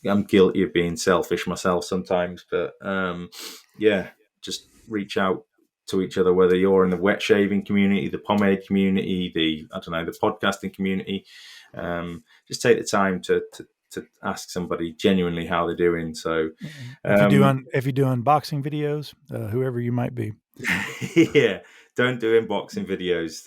I'm guilty of being selfish myself sometimes, but just reach out to each other, whether you're in the wet shaving community, the pomade community, the podcasting community. Just take the time to ask somebody genuinely how they're doing. So if you do unboxing videos, whoever you might be, yeah, don't do unboxing videos.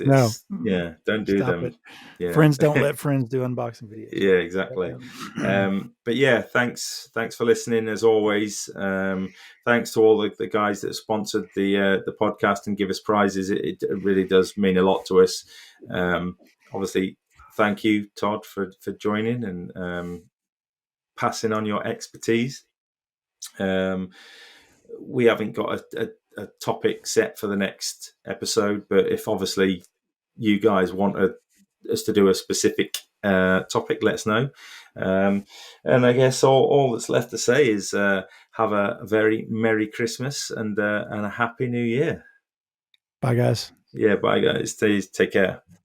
Don't do them. It. Yeah. Friends don't let friends do unboxing videos. Yeah, exactly. But yeah, thanks for listening as always. Thanks to all the guys that have sponsored the podcast and give us prizes. It really does mean a lot to us. Obviously, thank you, Todd, for joining and passing on your expertise. We haven't got a topic set for the next episode, but if obviously you guys want us to do a specific topic, let us know. And I guess all that's left to say is have a very Merry Christmas and a Happy New Year. Bye, guys. Yeah, bye, guys. Take care.